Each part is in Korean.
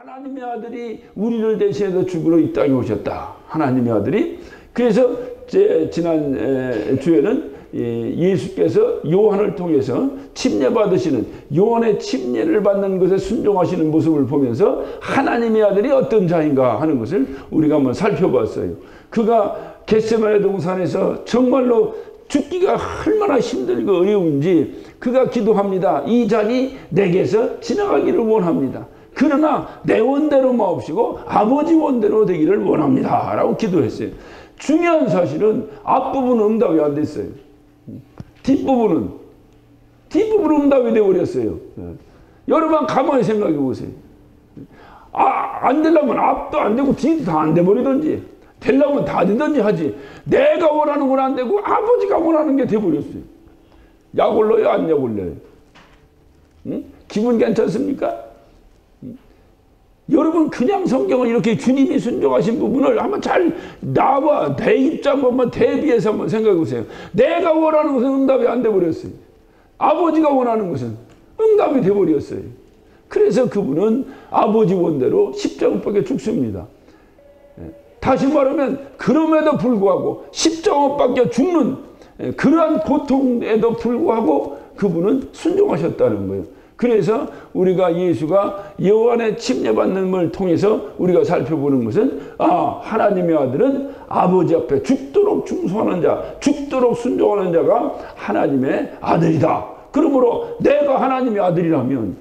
하나님의 아들이 우리를 대신해서 죽으러 이 땅에 오셨다. 하나님의 아들이. 그래서 지난 주에는 예수께서 요한을 통해서 침례받으시는, 요한의 침례를 받는 것에 순종하시는 모습을 보면서 하나님의 아들이 어떤 자인가 하는 것을 우리가 한번 살펴봤어요. 그가 겟세마네 동산에서 정말로 죽기가 얼마나 힘들고 어려운지 그가 기도합니다. 이 잔이 내게서 지나가기를 원합니다. 그러나 내 원대로 마옵시고 아버지 원대로 되기를 원합니다. 라고 기도했어요. 중요한 사실은 앞부분은 응답이 안 됐어요. 뒷부분은 응답이 되어버렸어요. 여러분 가만히 생각해 보세요. 안 되려면 앞도 안 되고 뒤도 다 안 돼버리든지, 되려면 다 되든지 하지. 내가 원하는 건 안 되고 아버지가 원하는 게 돼버렸어요. 약 올려요? 안 약 올려요? 응? 기분 괜찮습니까? 여러분 그냥 성경을 이렇게 주님이 순종하신 부분을 한번 잘 나와 내 입장 한번 대비해서 한번 생각해 보세요. 내가 원하는 것은 응답이 안 돼버렸어요. 아버지가 원하는 것은 응답이 돼버렸어요. 그래서 그분은 아버지 원대로 십자가 못 박혀 죽습니다. 다시 말하면 그럼에도 불구하고 십자가 못 박혀 죽는 그러한 고통에도 불구하고 그분은 순종하셨다는 거예요. 그래서 우리가 예수가 요한의 침례받는을 통해서 우리가 살펴보는 것은 하나님의 아들은 아버지 앞에 죽도록 충성하는 자, 죽도록 순종하는 자가 하나님의 아들이다. 그러므로 내가 하나님의 아들이라면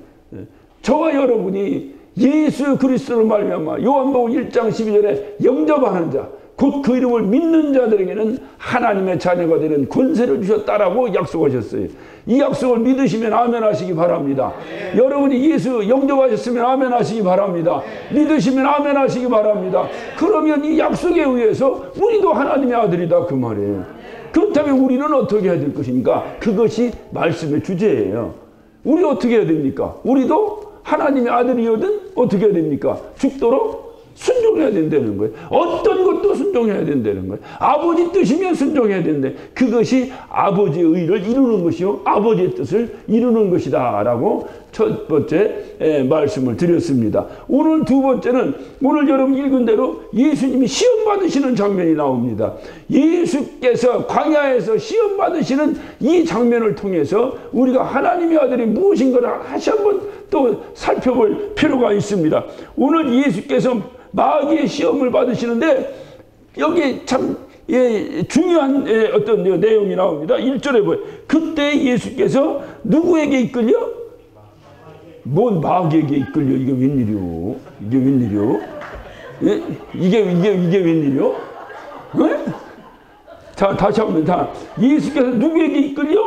저와 여러분이 예수 그리스도를 말미암아 요한복음 1장 12절에 영접하는 자, 곧 그 이름을 믿는 자들에게는 하나님의 자녀가 되는 권세를 주셨다라고 약속하셨어요. 이 약속을 믿으시면 아멘 하시기 바랍니다. 네. 여러분이 예수 영접하셨으면 아멘 하시기 바랍니다. 네. 믿으시면 아멘 하시기 바랍니다. 네. 그러면 이 약속에 의해서 우리도 하나님의 아들이다 그 말이에요. 네. 그렇다면 우리는 어떻게 해야 될 것인가? 그것이 말씀의 주제예요. 우리 어떻게 해야 됩니까? 우리도 하나님의 아들이거든 어떻게 해야 됩니까? 죽도록 순종해야 된다는 거예요. 어떤 것도 순종해야 된다는 거예요. 아버지 뜻이면 순종해야 된다. 그것이 아버지의 의를 이루는 것이요 아버지의 뜻을 이루는 것이다 라고 첫 번째 말씀을 드렸습니다. 오늘 두 번째는 오늘 여러분 읽은 대로 예수님이 시험 받으시는 장면이 나옵니다. 예수께서 광야에서 시험 받으시는 이 장면을 통해서 우리가 하나님의 아들이 무엇인가를 다시 한번 또 살펴볼 필요가 있습니다. 오늘 예수께서 마귀의 시험을 받으시는데 여기 참 중요한 어떤 내용이 나옵니다. 1절에 보여. 그때 예수께서 누구에게 이끌려? 뭔 마귀에게 이끌려? 이게 웬일이요? 이게 웬일이요? 예? 이게 웬일이요? 네? 자, 다시 한번 예수께서 누구에게 이끌려?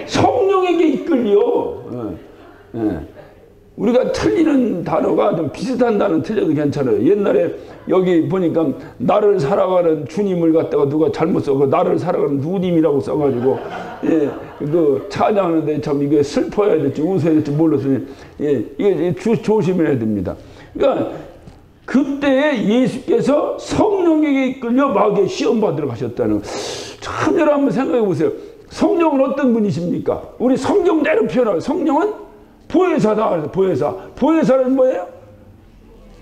성령에게 이끌려. 우리가 틀리는 단어가 좀 비슷한 단어는 틀려도 괜찮아요. 옛날에 여기 보니까 나를 살아가는 주님을 갖다가 누가 잘못 써서 나를 살아가는 누님이라고 써가지고 그 찬양하는데 참 이게 슬퍼야 될지 웃어야 될지 몰랐으니 이게 조심해야 됩니다. 그러니까 그때 예수께서 성령에게 이끌려 마귀의 시험 받으러 가셨다는 참 여러분 한번 생각해 보세요. 성령은 어떤 분이십니까? 우리 성경대로 표현하면 성령은 보혜사다. 보혜사는 뭐예요?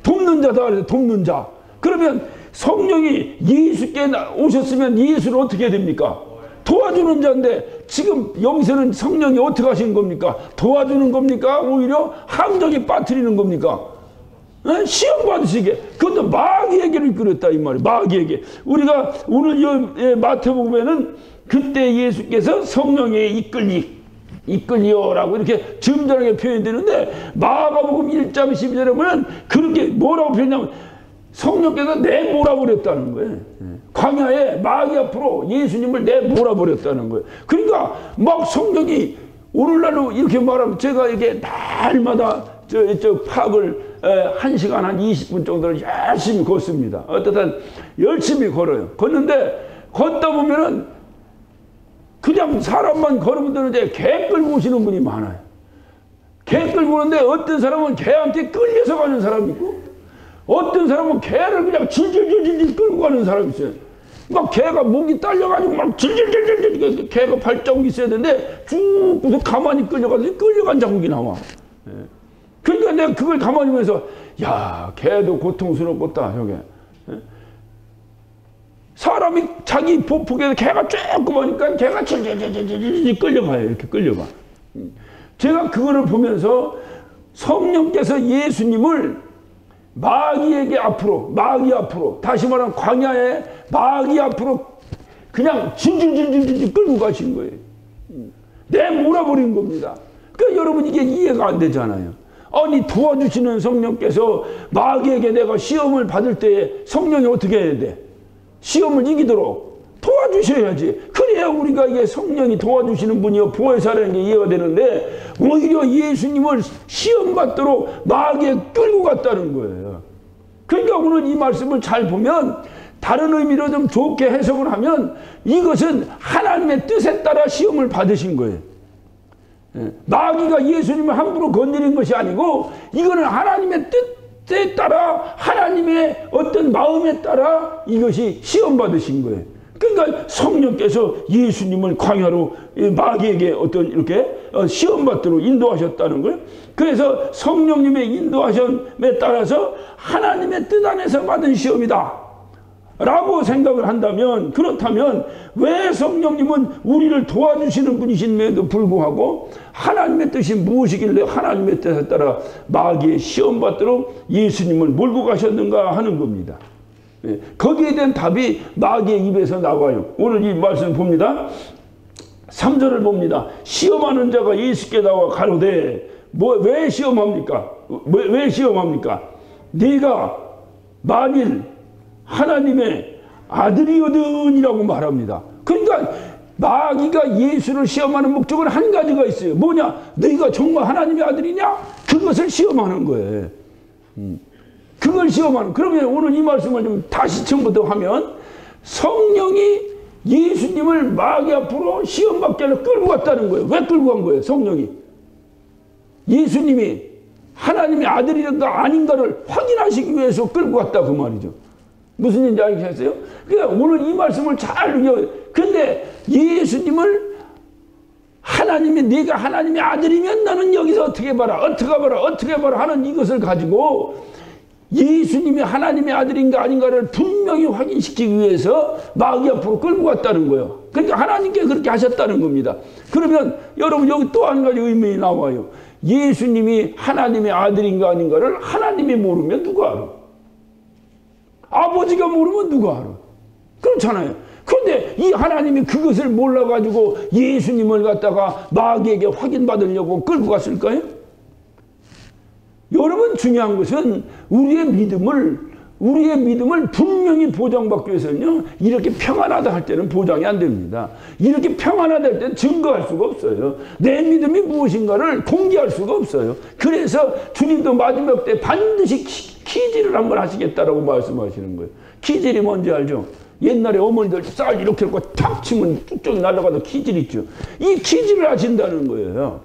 돕는 자다. 돕는 자. 그러면 성령이 예수께 오셨으면 예수를 어떻게 해야 됩니까? 도와주는 자인데 지금 여기서는 성령이 어떻게 하시는 겁니까? 도와주는 겁니까? 오히려 함정에 빠뜨리는 겁니까? 시험 받으시게. 그것도 마귀에게를 이끌었다 이 말이에요. 마귀에게. 우리가 오늘 마태복음에는 그때 예수께서 성령에 이끌리어라고 이렇게 점잖게 표현되는데 마가복음 1장 12절에 보면 그렇게 뭐라고 표현하냐면 성령께서 내몰아버렸다는 거예요. 광야에 마귀 앞으로 예수님을 내몰아버렸다는 거예요. 그러니까 막 성령이 오늘날로 이렇게 말하면 제가 이렇게 날마다 저 파악을 1시간 한 20분 정도를 열심히 걷습니다. 어쨌든 열심히 걸어요. 걷는데 걷다 보면은 그냥 사람만 걸으면 되는데 개 끌고 오시는 분이 많아요. 개 끌고 오는데 어떤 사람은 개한테 끌려서 가는 사람이 있고 어떤 사람은 개를 그냥 질질질질 끌고 가는 사람이 있어요. 막 개가 목이 딸려가지고 막 질질질질 개가 발자국이 있어야 되는데 쭉 가만히 끌려가서 끌려간 자국이 나와. 그러니까 내가 그걸 가만히 보면서 야, 걔도 고통스럽겠다, 저게. 사람이 자기 보폭에서 개가 조그마니까 개가 질질질질 끌려가요. 이렇게 끌려가. 제가 그거를 보면서 성령께서 예수님을 마귀 앞으로, 다시 말하면 광야에 마귀 앞으로 그냥 질질질질 끌고 가신 거예요. 내몰아버린 겁니다. 그러니까 여러분 이게 이해가 안 되잖아요. 아니 도와주시는 성령께서 마귀에게 내가 시험을 받을 때 성령이 어떻게 해야 돼? 시험을 이기도록 도와주셔야지. 그래야 우리가 이게 성령이 도와주시는 분이요 보혜사라는 게 이해가 되는데 오히려 예수님을 시험 받도록 마귀에 끌고 갔다는 거예요. 그러니까 오늘 이 말씀을 잘 보면 다른 의미로 좀 좋게 해석을 하면 이것은 하나님의 뜻에 따라 시험을 받으신 거예요. 마귀가 예수님을 함부로 건드린 것이 아니고 이거는 하나님의 뜻에 따라 하나님의 어떤 마음에 따라 이것이 시험 받으신 거예요. 그러니까 성령께서 예수님을 광야로 마귀에게 어떤 이렇게 시험 받도록 인도하셨다는 거예요. 그래서 성령님의 인도하심에 따라서 하나님의 뜻 안에서 받은 시험이다 라고 생각을 한다면, 그렇다면 왜 성령님은 우리를 도와주시는 분이신데도 불구하고 하나님의 뜻이 무엇이길래 하나님의 뜻에 따라 마귀의 시험 받도록 예수님을 몰고 가셨는가 하는 겁니다. 거기에 대한 답이 마귀의 입에서 나와요. 오늘 이 말씀 봅니다. 3절을 봅니다. 시험하는 자가 예수께 나와 가로되 왜 시험합니까? 왜 시험합니까? 네가 만일 하나님의 아들이거든이라고 말합니다. 그러니까 마귀가 예수를 시험하는 목적은 한 가지가 있어요. 뭐냐? 너희가 정말 하나님의 아들이냐? 그것을 시험하는 거예요. 그걸 시험하는. 그러면 오늘 이 말씀을 좀 다시 처음부터 하면 성령이 예수님을 마귀 앞으로 시험받게 하려 끌고 갔다는 거예요. 왜 끌고 간 거예요? 성령이. 예수님이 하나님의 아들인가 아닌가를 확인하시기 위해서 끌고 갔다 그 말이죠. 무슨 얘기인지 알겠어요? 그러니까 오늘 이 말씀을 잘 근데 예수님을 하나님이 네가 하나님의 아들이면 나는 여기서 어떻게 봐라 하는 이것을 가지고 예수님이 하나님의 아들인가 아닌가를 분명히 확인시키기 위해서 마귀 앞으로 끌고 갔다는 거예요. 그러니까 하나님께 그렇게 하셨다는 겁니다. 그러면 여러분 여기 또 한 가지 의문이 나와요. 예수님이 하나님의 아들인가 아닌가를 하나님이 모르면 누가 알아? 아버지가 모르면 누가 알아? 그렇잖아요. 그런데 이 하나님이 그것을 몰라가지고 예수님을 갖다가 마귀에게 확인받으려고 끌고 갔을까요? 여러분 중요한 것은 우리의 믿음을 분명히 보장받기 위해서는요, 이렇게 평안하다 할 때는 보장이 안 됩니다. 이렇게 평안하다 할 때는 증거할 수가 없어요. 내 믿음이 무엇인가를 공개할 수가 없어요. 그래서 주님도 마지막 때 반드시 키질을 한번 하시겠다라고 말씀하시는 거예요. 키질이 뭔지 알죠? 옛날에 어머니들 쌀 이렇게 놓고 탁 치면 쭉쭉이 날아가도 키질 있죠. 이 키질을 하신다는 거예요.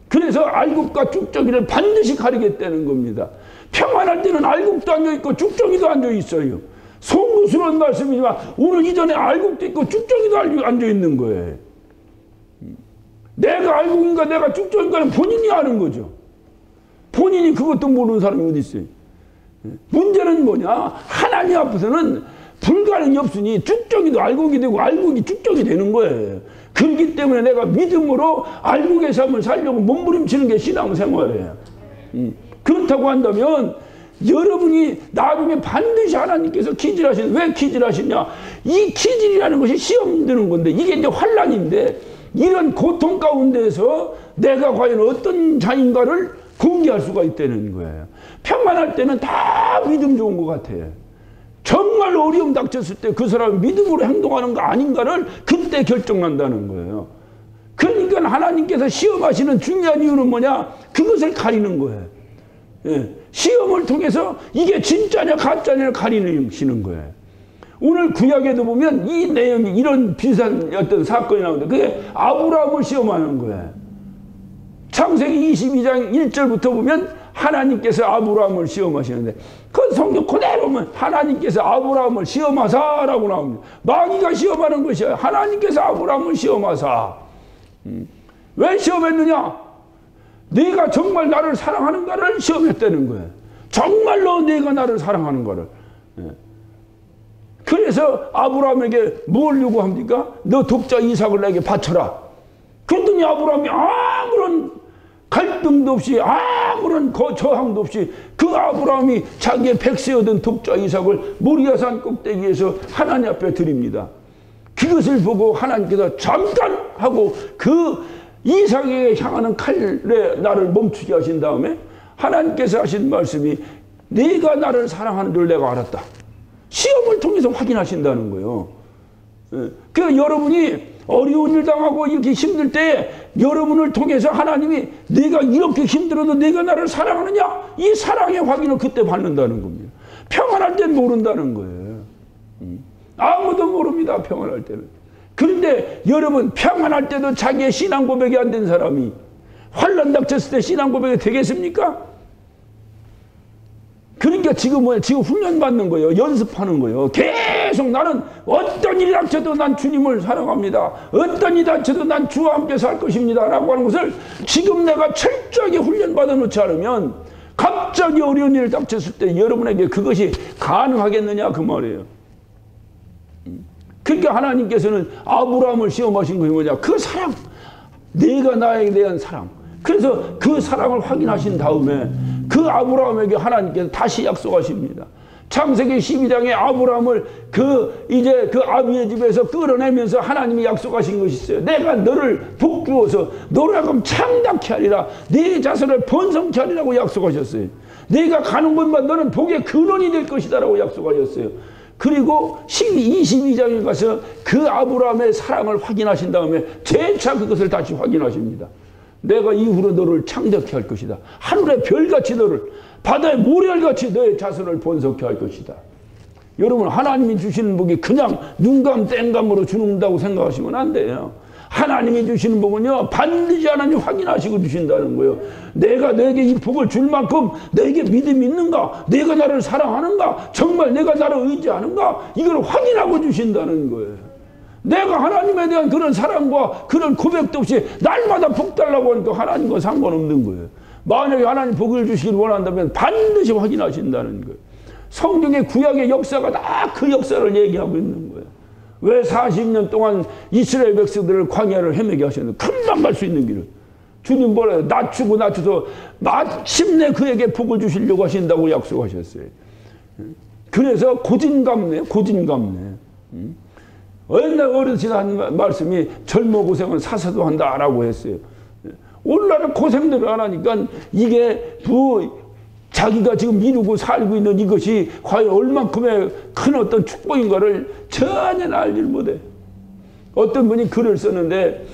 그래서 알곡과 쭉쭉이를 반드시 가리겠다는 겁니다. 평안할 때는 알곡도 앉아있고 쭉쭉이도 앉아있어요. 송구스러운 말씀이지만 오늘 이전에 알곡도 있고 쭉쭉이도 앉아있는 거예요. 내가 알곡인가 내가 쭉쭉인가는 본인이 아는 거죠. 본인이 그것도 모르는 사람이 어디 있어요. 문제는 뭐냐? 하나님 앞에서는 불가능이 없으니 쭉쭉이도 알곡이 되고 알곡이 쭉쭉이 되는 거예요. 그렇기 때문에 내가 믿음으로 알곡의 삶을 살려고 몸부림치는 게 신앙생활이에요. 그렇다고 한다면 여러분이 나중에 반드시 하나님께서 키질하시는, 왜 키질하시냐? 이 키질이라는 것이 시험 드는 건데 이게 이제 환란인데 이런 고통 가운데서 내가 과연 어떤 자인가를 공개할 수가 있다는 거예요. 평안할 때는 다 믿음 좋은 것 같아요. 정말 어려움 닥쳤을 때 그 사람이 믿음으로 행동하는가 아닌가를 그때 결정난다는 거예요. 그러니까 하나님께서 시험하시는 중요한 이유는 뭐냐? 그것을 가리는 거예요. 예. 시험을 통해서 이게 진짜냐 가짜냐를 가리시는 거예요. 오늘 구약에도 보면 이 내용이 이런 비슷한 어떤 사건이 나오는데 그게 아브라함을 시험하는 거예요. 창세기 22장 1절부터 보면 하나님께서 아브라함을 시험하시는데 그 성경 그대로 보면 하나님께서 아브라함을 시험하사라고 나옵니다. 마귀가 시험하는 것이야. 하나님께서 아브라함을 시험하사. 왜 시험했느냐? 네가 정말 나를 사랑하는가를 시험했다는 거예요. 정말로 네가 나를 사랑하는 거를. 그래서 아브라함에게 뭘 요구합니까? 너 독자 이삭을 내게 바쳐라. 그랬더니 아브라함이 아무런 갈등도 없이 아무런 저항도 없이 그 아브라함이 자기의 백세 얻은 독자 이삭을 모리아산 꼭대기에서 하나님 앞에 드립니다. 그것을 보고 하나님께서 잠깐 하고 그 이삭에게 향하는 칼에 나를 멈추게 하신 다음에 하나님께서 하신 말씀이 네가 나를 사랑하는 줄 내가 알았다. 시험을 통해서 확인하신다는 거예요. 그 여러분이 어려운 일 당하고 이렇게 힘들 때 여러분을 통해서 하나님이 내가 이렇게 힘들어도 내가 나를 사랑하느냐? 이 사랑의 확인을 그때 받는다는 겁니다. 평안할 땐 모른다는 거예요. 아무도 모릅니다. 평안할 때는. 그런데 여러분 평안할 때도 자기의 신앙 고백이 안 된 사람이 환난 닥쳤을 때 신앙 고백이 되겠습니까? 그러니까 지금 뭐예요? 지금 훈련받는 거예요. 연습하는 거예요. 계속 나는 어떤 일이 닥쳐도 난 주님을 사랑합니다. 어떤 일이 닥쳐도 난 주와 함께 살 것입니다. 라고 하는 것을 지금 내가 철저하게 훈련받아 놓지 않으면 갑자기 어려운 일이 닥쳤을 때 여러분에게 그것이 가능하겠느냐 그 말이에요. 그러니까 하나님께서는 아브라함을 시험하신 것이 뭐냐? 그 사랑. 내가 나에 대한 사랑. 그래서 그 사랑을 확인하신 다음에 그 아브라함에게 하나님께서 다시 약속하십니다. 창세기 12장에 아브라함을 이제 그 아비의 집에서 끌어내면서 하나님이 약속하신 것이 있어요. 내가 너를 복주어서 너를 하여금 창답케 하리라. 네 자손을 번성케 하리라고 약속하셨어요. 네가 가는 곳만 너는 복의 근원이 될 것이다라고 약속하셨어요. 그리고 22장에 가서 그 아브라함의 사랑을 확인하신 다음에 재차 그것을 다시 확인하십니다. 내가 이후로 너를 창대케 할 것이다. 하늘의 별같이 너를, 바다의 모래알같이 너의 자손을 번성케 할 것이다. 여러분 하나님이 주시는 복이 그냥 눈감 땡감으로 주는다고 생각하시면 안 돼요. 하나님이 주시는 복은요 반드시 하나님 확인하시고 주신다는 거예요. 내가 너에게 이 복을 줄 만큼 너에게 믿음이 있는가? 내가 나를 사랑하는가? 정말 내가 나를 의지하는가? 이걸 확인하고 주신다는 거예요. 내가 하나님에 대한 그런 사랑과 그런 고백도 없이 날마다 복 달라고 하니까 하나님과 상관없는 거예요. 만약에 하나님 복을 주시길 원한다면 반드시 확인하신다는 거예요. 성경의 구약의 역사가 다 그 역사를 얘기하고 있는 거예요. 왜 40년 동안 이스라엘 백성들을 광야를 헤매게 하셨는데 금방 갈 수 있는 길을 주님 뭐래요? 낮춰서 마침내 그에게 복을 주시려고 하신다고 약속하셨어요. 그래서 고진감래. 옛날 어르신 한 말씀이 젊어 고생은 사사도 한다라고 했어요. 오늘날은 고생들을 안 하니까 이게 자기가 지금 이루고 살고 있는 이것이 과연 얼만큼의 큰 어떤 축복인가를 전혀 알지 못해. 어떤 분이 글을 썼는데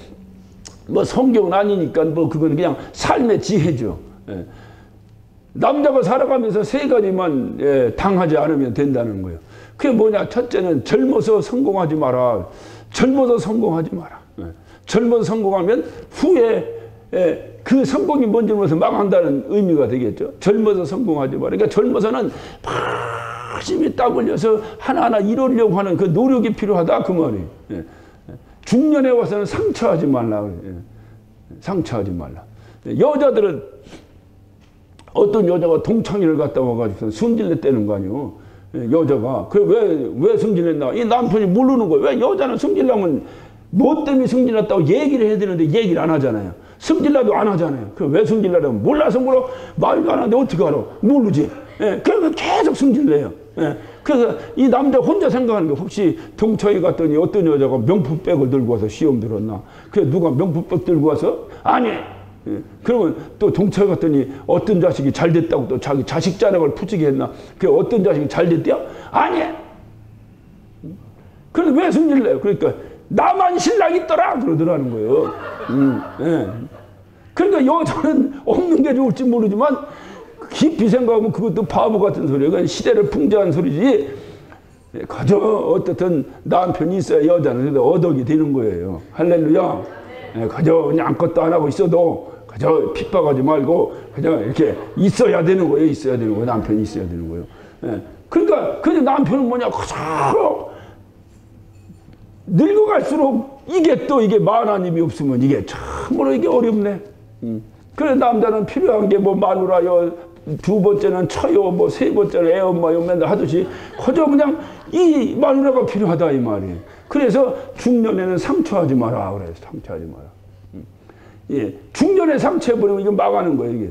뭐 성경은 아니니까 뭐 그건 그냥 삶의 지혜죠. 남자가 살아가면서 세 가지만 당하지 않으면 된다는 거예요. 그게 뭐냐? 첫째는 젊어서 성공하지 마라. 젊어서 성공하지 마라. 젊어서 성공하면 후에 그 성공이 뭔지 몰라서 망한다는 의미가 되겠죠. 젊어서 성공하지 마라. 그러니까 젊어서는 열심히 땀 흘려서 하나하나 이루려고 하는 그 노력이 필요하다 그 말이에요. 중년에 와서는 상처하지 말라. 상처하지 말라. 여자들은 어떤 여자가 동창회를 갔다 와가지고 승질내 떼는 거 아니에요. 여자가. 왜 승질냈나? 이 남편이 모르는 거예요. 왜 여자는 승질나면 뭐 때문에 승질났다고 얘기를 해야 되는데 얘기를 안 하잖아요. 승질나도 안 하잖아요. 왜 승질나려면 몰라서 물어. 말도 안 하는데 어떻게 알아? 모르지. 그래서 계속 승질내요. 그래서 이 남자 혼자 생각하는 게 혹시 동창회 갔더니 어떤 여자가 명품백을 들고 와서 시험 들었나? 그래 누가 명품백 들고 와서? 아니. 그러면 또 동창회 갔더니 어떤 자식이 잘 됐다고 또 자기 자식 자랑을 푸지게 했나? 그 어떤 자식이 잘 됐대요? 아니. 그래서 왜 승질내요? 그러니까 나만 신랑 있더라 그러더라는 거예요. 그러니까 여자는 없는 게 좋을지 모르지만 깊이 생각하면 그것도 바보 같은 소리예요. 그건 시대를 풍자한 소리지. 그저 어떻든 남편이 있어야 여자는 어덕이 되는 거예요. 할렐루야. 그저 그냥 아무것도 안 하고 있어도 그저 핍박하지 말고 그냥 이렇게 있어야 되는 거예요. 있어야 되는 거예요. 남편이 있어야 되는 거예요. 그러니까 근데 남편은 뭐냐? 그저 늙어갈수록 이게 또 이게 하나님이 없으면 이게 참으로 이게 어렵네. 그래 남자는 필요한 게 뭐 마누라여 두 번째는 쳐요, 뭐 세 번째는 애 엄마 맨날 하듯이 그저 그냥 이 마누라가 필요하다 이 말이에요. 그래서 중년에는 상처하지 마라 그래요. 상처하지 마라. 예, 중년에 상처해버리면 이거 망하는 거예요 이게.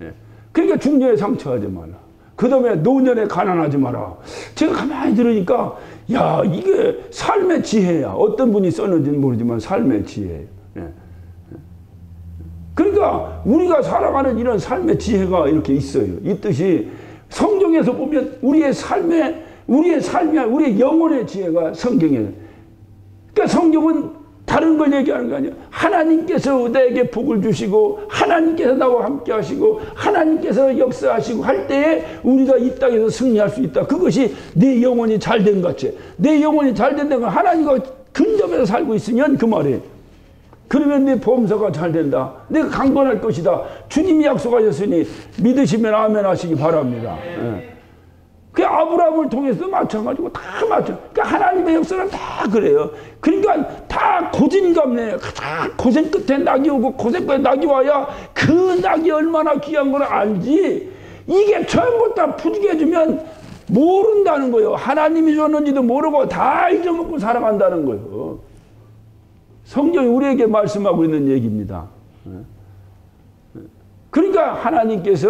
예. 그러니까 중년에 상처하지 마라. 그 다음에 노년에 가난하지 마라. 제가 가만히 들으니까 야 이게 삶의 지혜야. 어떤 분이 썼는지는 모르지만 삶의 지혜예요. 예. 그러니까 우리가 살아가는 이런 삶의 지혜가 이렇게 있어요. 있듯이 성경에서 보면 우리의 영혼의 지혜가 성경에. 그러니까 성경은 다른 걸 얘기하는 거 아니야. 하나님께서 나에게 복을 주시고 하나님께서 나와 함께 하시고 하나님께서 역사하시고 할 때에 우리가 이 땅에서 승리할 수 있다. 그것이 내 영혼이 잘된 것이. 내 영혼이 잘된다는 건 하나님과 근접해서 살고 있으면 그 말이에요. 그러면 내 범사가 잘 된다. 내가 강건할 것이다. 주님이 약속하셨으니 믿으시면 아멘 하시기 바랍니다. 예. 그 아브라함을 통해서도 마찬가지고 다 그러니까 하나님의 역사는 다 그래요. 그러니까 다 고진감래. 다 고생 끝에 낙이 오고 고생 끝에 낙이 와야 그 낙이 얼마나 귀한 걸 알지. 이게 전부 다 부족해지면 모른다는 거예요. 하나님이 줬는지도 모르고 다 잊어먹고 살아간다는 거예요. 성경이 우리에게 말씀하고 있는 얘기입니다. 그러니까 하나님께서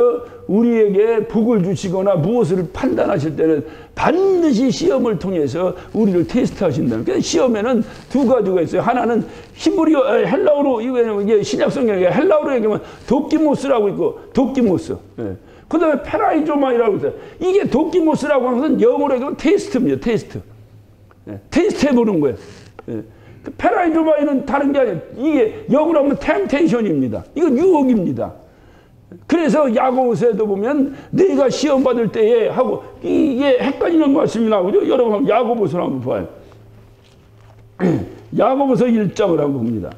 우리에게 복을 주시거나 무엇을 판단하실 때는 반드시 시험을 통해서 우리를 테스트하신다는 거예요. 시험에는 두 가지가 있어요. 하나는 헬라어로 이게 신약 성경에 헬라어로 얘기하면 도키모스라고 있고 도키모스. 그 다음에 페라이조마이라고 있어요. 이게 도키모스라고 하는 것은 영어로 얘기하면 테스트입니다. 테스트. 테스트 해보는 거예요. 페라이조마이는 다른 게 아니에요. 이게 영어로 하면 템테이션입니다. 이건 유혹입니다. 그래서 야고보서에도 보면 내가 시험 받을 때에 하고 이게 헷갈리는 말씀이 나오죠. 여러분 야고보서를 한번 봐요. 야고보서 1장을 한번 봅니다.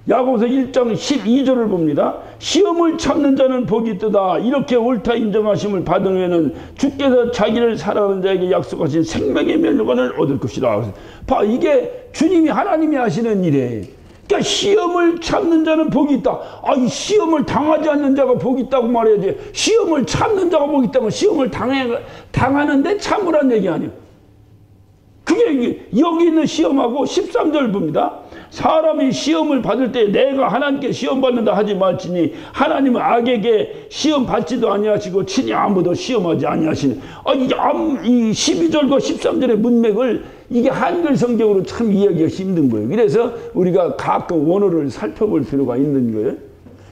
야고보서 1장 12절을 봅니다. 시험을 참는 자는 복이 있도다. 이렇게 옳다 인정하심을 받은 후에는 주께서 자기를 사랑하는 자에게 약속하신 생명의 면류관을 얻을 것이다. 봐, 이게 주님이 하나님이 하시는 일이에요. 그러니까 시험을 참는 자는 복이 있다. 이 시험을 당하지 않는 자가 복이 있다고 말해야지. 시험을 참는 자가 복이 있다면 시험을 당하는데 참으란 얘기 아니에요. 그게 여기 있는 시험하고 13절 봅니다. 사람이 시험을 받을 때 내가 하나님께 시험 받는다 하지 말지니 하나님은 악에게 시험 받지도 아니하시고 친히 아무도 시험하지 아니하시니. 이 12절과 13절의 문맥을 이게 한글 성경으로 참 이해하기가 힘든 거예요. 그래서 우리가 가끔 원어를 살펴볼 필요가 있는 거예요.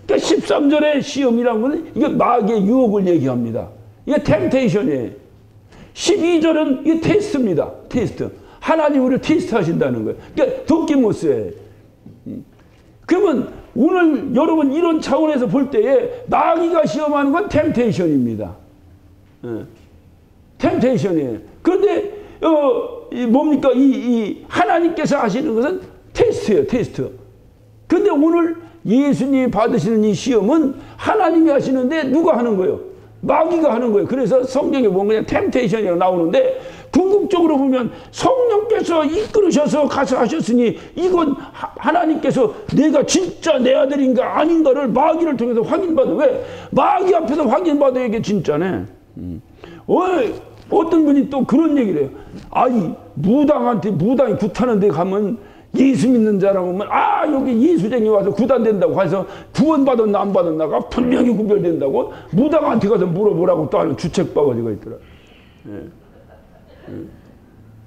그러니까 13절의 시험이라는 것은 이게 마귀의 유혹을 얘기합니다. 이게 템테이션이에요. 12절은 이게 테스트입니다. 테스트. 하나님 우리를 테스트 하신다는 거예요. 그러니까 도키모스예요. 그러면 오늘 여러분 이런 차원에서 볼 때에 마귀가 시험하는 건 템테이션입니다. 템테이션이에요. 그런데 뭡니까? 이 하나님께서 하시는 것은 테스트예요. 테스트. 그런데 오늘 예수님이 받으시는 이 시험은 하나님이 하시는데 누가 하는 거예요? 마귀가 하는 거예요. 그래서 성경에 보면 그냥 템테이션이라고 나오는데 궁극적으로 보면 성령께서 이끌으셔서 가서 하셨으니 이건 하나님께서 내가 진짜 내 아들인가 아닌가를 마귀를 통해서 확인받아. 왜? 마귀 앞에서 확인받아야 이게 진짜네. 어떤 분이 또 그런 얘기를 해요. 무당이 굿하는 데 가면 예수 믿는 자라고 하면 여기 예수쟁이 와서 구단된다고 해서 구원받았나 안 받았나가 분명히 구별된다고 무당한테 가서 물어보라고 또 하는 주책바가지가 있더라.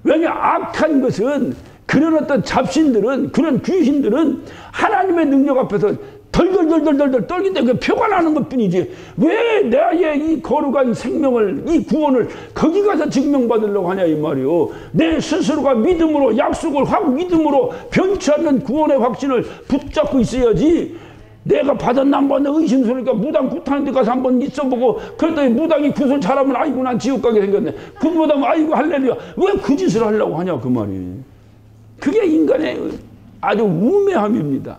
왜냐 악한 것은 그런 어떤 잡신들은 그런 귀신들은 하나님의 능력 앞에서 덜덜덜덜덜 떨기 때문에 표가 나는 것뿐이지 왜 나의 이 거룩한 생명을 이 구원을 거기 가서 증명받으려고 하냐 이 말이요. 내 스스로가 믿음으로 약속을 하고 믿음으로 변치 않는 구원의 확신을 붙잡고 있어야지. 내가 받았나 안 받나 의심스러우니까 무당 굿하는 데 가서 한번 있어보고 그랬더니 무당이 구슬 잘하면 아이고 난 지옥 가게 생겼네. 그 무당은 아이고 할렐루야. 왜 그 짓을 하려고 하냐 그 말이. 그게 인간의 아주 우매함입니다.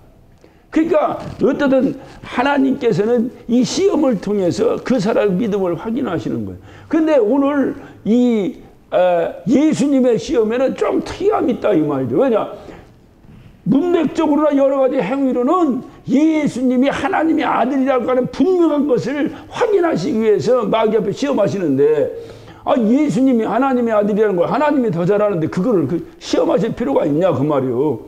그러니까 어쨌든 하나님께서는 이 시험을 통해서 그 사람의 믿음을 확인하시는 거예요. 그런데 오늘 이 예수님의 시험에는 좀 특이함이 있다 이 말이죠. 왜냐? 문맥적으로나 여러 가지 행위로는 예수님이 하나님의 아들이라고 하는 분명한 것을 확인하시기 위해서 마귀 앞에 시험하시는데, 예수님이 하나님의 아들이라는 걸 하나님이 더 잘 아는데 그거를 시험하실 필요가 있냐 그 말이요.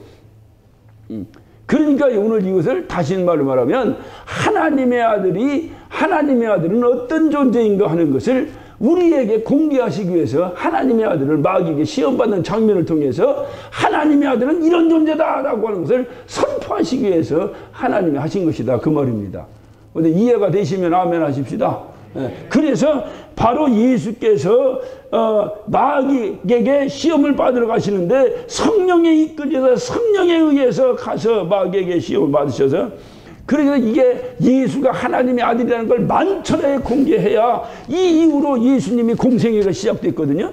그러니까 오늘 이것을 다시 말로 말하면 하나님의 아들은 어떤 존재인가 하는 것을 우리에게 공개하시기 위해서 하나님의 아들을 마귀에게 시험받는 장면을 통해서 하나님의 아들은 이런 존재다라고 하는 것을 선포하시기 위해서 하나님이 하신 것이다 그 말입니다. 근데 이해가 되시면 아멘 하십시다. 그래서 바로 예수께서 마귀에게 시험을 받으러 가시는데 성령에 이끌려서 성령에 의해서 가서 마귀에게 시험을 받으셔서, 그래서 이게 예수가 하나님의 아들이라는 걸 만천하에 공개해야 이 이후로 예수님이 공생애가 시작됐거든요.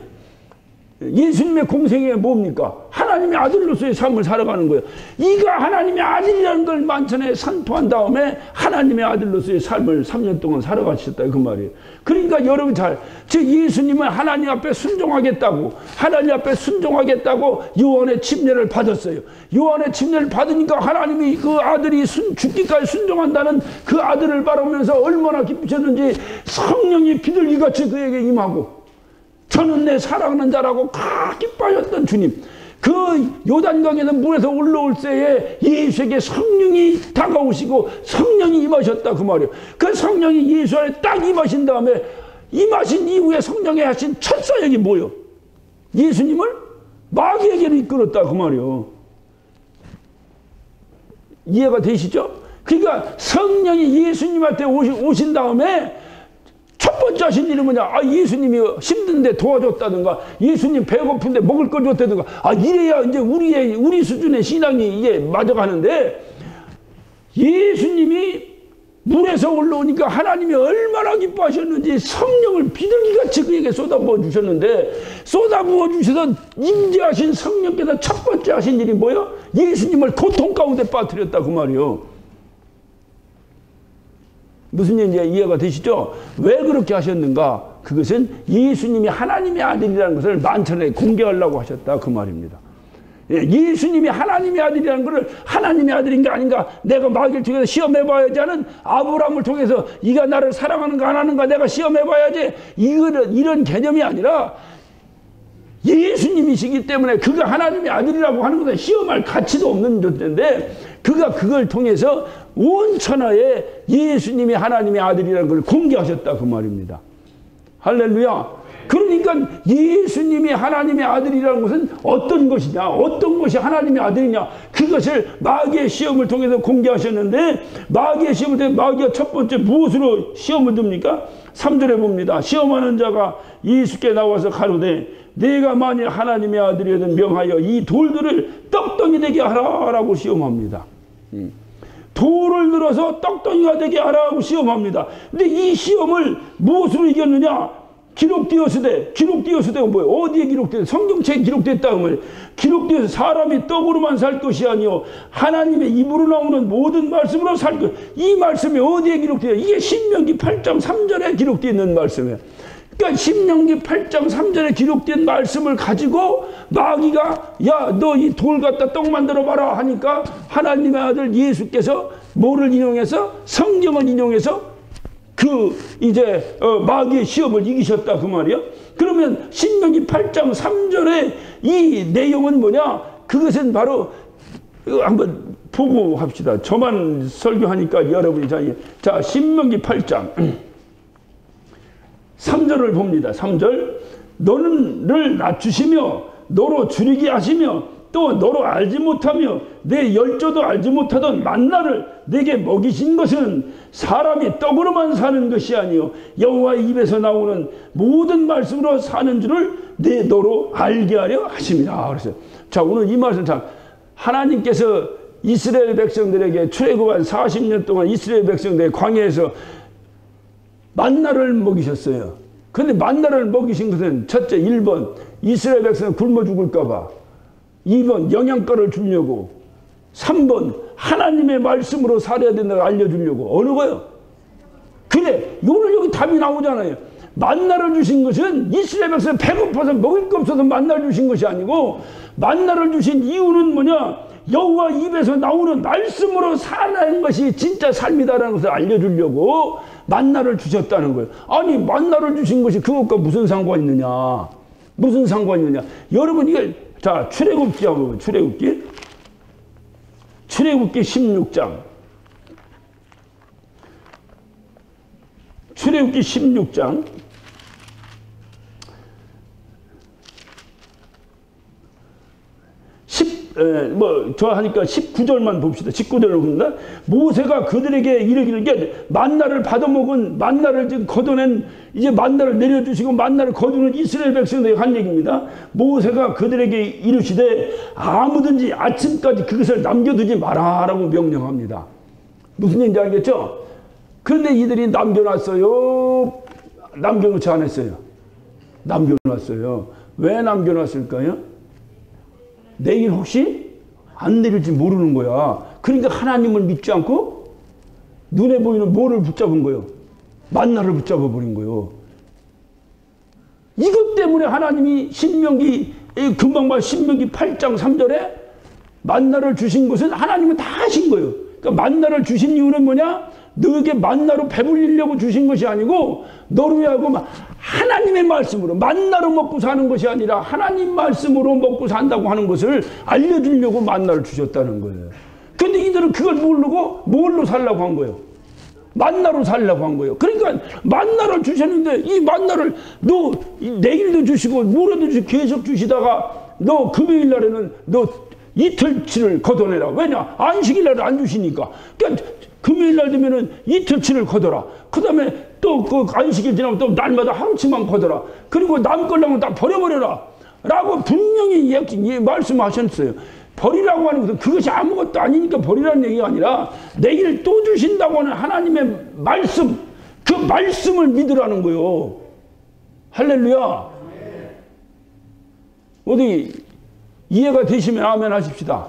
예수님의 공생애가 뭡니까? 하나님의 아들로서의 삶을 살아가는 거예요. 이가 하나님의 아들이라는 걸 만천하에 선포한 다음에 하나님의 아들로서의 삶을 3년 동안 살아가셨다 그 말이에요. 그러니까 여러분 즉 예수님은 하나님 앞에 순종하겠다고 요한의 침례를 받았어요. 요한의 침례를 받으니까 하나님이 그 아들이 죽기까지 순종한다는 그 아들을 바라보면서 얼마나 기쁘셨는지 성령이 비둘기같이 그에게 임하고, 저는 내 사랑하는 자라고 기뻐하셨던 주님, 그 요단강에서 물에서 올라올 때에 예수에게 성령이 다가오시고 성령이 임하셨다 그 말이에요. 그 성령이 예수 안에 딱 임하신 다음에, 임하신 이후에 성령이 하신 첫 사역이 뭐예요? 예수님을 마귀에게로 이끌었다 그 말이에요. 이해가 되시죠? 그러니까 성령이 예수님한테 오신 다음에 첫 번째 하신 일은 뭐냐? 예수님이 힘든데 도와줬다든가, 예수님 배고픈데 먹을 걸 줬다든가, 이래야 이제 우리 수준의 신앙이 이게 맞아가는데, 예수님이 물에서 올라오니까 하나님이 얼마나 기뻐하셨는지 성령을 비둘기같이 그에게 쏟아부어 주셨는데, 쏟아부어 주셔서 임재하신 성령께서 첫 번째 하신 일이 뭐예요? 예수님을 고통 가운데 빠뜨렸다 그 말이요. 무슨 얘기인지 이해가 되시죠? 왜 그렇게 하셨는가? 그것은 예수님이 하나님의 아들이라는 것을 만천하에 공개하려고 하셨다 그 말입니다. 예수님이 하나님의 아들이라는 것을 하나님의 아들인가 아닌가 내가 마귀를 통해서 시험해봐야지 하는, 아브라함을 통해서 이가 나를 사랑하는가 안 하는가 내가 시험해봐야지, 이런 개념이 아니라 예수님이시기 때문에 그가 하나님의 아들이라고 하는 것은 시험할 가치도 없는 존재인데, 그가 그걸 통해서 온 천하에 예수님이 하나님의 아들이라는 걸 공개하셨다 그 말입니다. 할렐루야. 그러니까 예수님이 하나님의 아들이라는 것은 어떤 것이냐, 어떤 것이 하나님의 아들이냐, 그것을 마귀의 시험을 통해서 공개하셨는데, 마귀의 시험을 통해 마귀가 첫 번째 무엇으로 시험을 듭니까? 3절에 봅니다. 시험하는 자가 예수께 나와서 가로되 내가 만일 하나님의 아들이거든 명하여 이 돌들을 떡덩이 되게 하라라고 시험합니다. 돌을 들어서 떡덩이가 되게 하라고 시험합니다. 근데 이 시험을 무엇으로 이겼느냐? 기록되었으되 뭐예요? 어디에 기록되었어요? 성경책에 기록됐다 하면 기록되어서 사람이 떡으로만 살 것이 아니요 하나님의 입으로 나오는 모든 말씀으로 살 것. 이 말씀이 어디에 기록되어요? 이게 신명기 8장 3절에 기록되어 있는 말씀이에요. 그러니까 신명기 8장 3절에 기록된 말씀을 가지고 마귀가 야, 너 이 돌 갖다 떡 만들어 봐라 하니까 하나님의 아들 예수께서 뭐를 인용해서? 성경을 인용해서 마귀의 시험을 이기셨다 그 말이야. 그러면 신명기 8장 3절의 이 내용은 뭐냐? 그것은 바로 한번 보고 합시다. 저만 설교하니까 여러분이 자 신명기 8장 3절을 봅니다. 3절. 너를 낮추시며 너로 줄이게 하시며 또 너로 알지 못하며 내 열조도 알지 못하던 만나를 내게 먹이신 것은 사람이 떡으로만 사는 것이 아니요 여호와의 입에서 나오는 모든 말씀으로 사는 줄을 너로 알게 하려 하심이라. 그래서 자, 오늘 이 말씀 참 하나님께서 이스라엘 백성들에게 출애굽한 40년 동안 이스라엘 백성들의 광야에서 만나를 먹이셨어요. 그런데 만나를 먹이신 것은 첫째 1번 이스라엘 백성은 굶어 죽을까 봐, 2번 영양가를 주려고, 3번 하나님의 말씀으로 살아야 된다고 알려주려고. 어느 거요? 그래 오늘 여기 답이 나오잖아요. 만나를 주신 것은 이스라엘 백성 배고파서 먹을 거 없어서 만나를 주신 것이 아니고, 만나를 주신 이유는 뭐냐? 여호와 입에서 나오는 말씀으로 사는 것이 진짜 삶이다라는 것을 알려주려고 만나를 주셨다는 거예요. 아니, 만나를 주신 것이 그것과 무슨 상관이 있느냐? 무슨 상관이 있느냐? 여러분, 이게, 자, 출애굽기 한번, 출애굽기 16장. 출애굽기 16장. 저 하니까 19절만 봅시다. 19절을 봅니다. 모세가 그들에게 이르기를, 게 만나를 받아먹은, 만나를 지금 걷어낸, 이제 만나를 내려주시고 만나를 거두는 이스라엘 백성들에게 한 얘기입니다. 모세가 그들에게 이르시되 아무든지 아침까지 그것을 남겨두지 마라라고 명령합니다. 무슨 얘기인지 알겠죠? 그런데 이들이 남겨놨어요? 남겨놓지 않았어요? 남겨놨어요. 왜 남겨놨을까요? 내일 혹시 안 내릴지 모르는 거야. 그러니까 하나님을 믿지 않고 눈에 보이는 뭐를 붙잡은 거예요? 만나를 붙잡아 버린 거예요. 이것 때문에 하나님이 신명기, 금방 말 신명기 8장 3절에 만나를 주신 것은 하나님은 다 하신 거예요. 그러니까 만나를 주신 이유는 뭐냐? 너에게 만나로 배불리려고 주신 것이 아니고, 너를 위하고 하나님의 말씀으로, 만나로 먹고 사는 것이 아니라 하나님 말씀으로 먹고 산다고 하는 것을 알려주려고 만나를 주셨다는 거예요. 근데 이들은 그걸 모르고 뭘로 살려고 한 거예요? 만나로 살려고 한 거예요. 그러니까 만나를 주셨는데, 이 만나를 너 내일도 주시고 모레도 주시고 계속 주시다가 너 금요일 날에는 너 이틀치를 걷어내라. 왜냐? 안식일 날은 안 주시니까. 그러니까 금요일 날 되면은 이틀치를 걷어라. 그 다음에 또 그 안식일 지나면 또 날마다 하루치만 걷어라. 그리고 남 걸랑은 다 버려버려라. 라고 분명히 말씀하셨어요. 버리라고 하는 것은 그것이 아무것도 아니니까 버리라는 얘기가 아니라 내일 또 주신다고 하는 하나님의 말씀, 그 말씀을 믿으라는 거예요. 할렐루야. 어디 이해가 되시면 아멘 하십시다.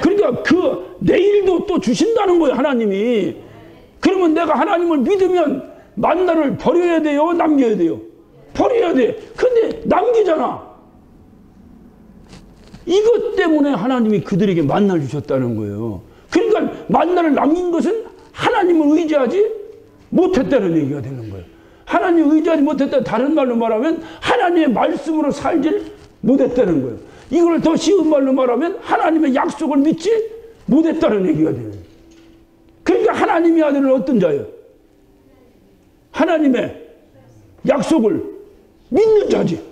그러니까 그 내일도 또 주신다는 거예요, 하나님이. 그러면 내가 하나님을 믿으면 만나를 버려야 돼요, 남겨야 돼요? 버려야 돼. 근데 남기잖아. 이것 때문에 하나님이 그들에게 만나를 주셨다는 거예요. 그러니까 만나를 남긴 것은 하나님을 의지하지 못했다는 얘기가 되는 거예요. 하나님을 의지하지 못했다. 다른 말로 말하면 하나님의 말씀으로 살질 못했다는 거예요. 이걸 더 쉬운 말로 말하면 하나님의 약속을 믿지 못했다는 얘기가 돼요. 그러니까 하나님의 아들은 어떤 자예요? 하나님의 약속을 믿는 자지.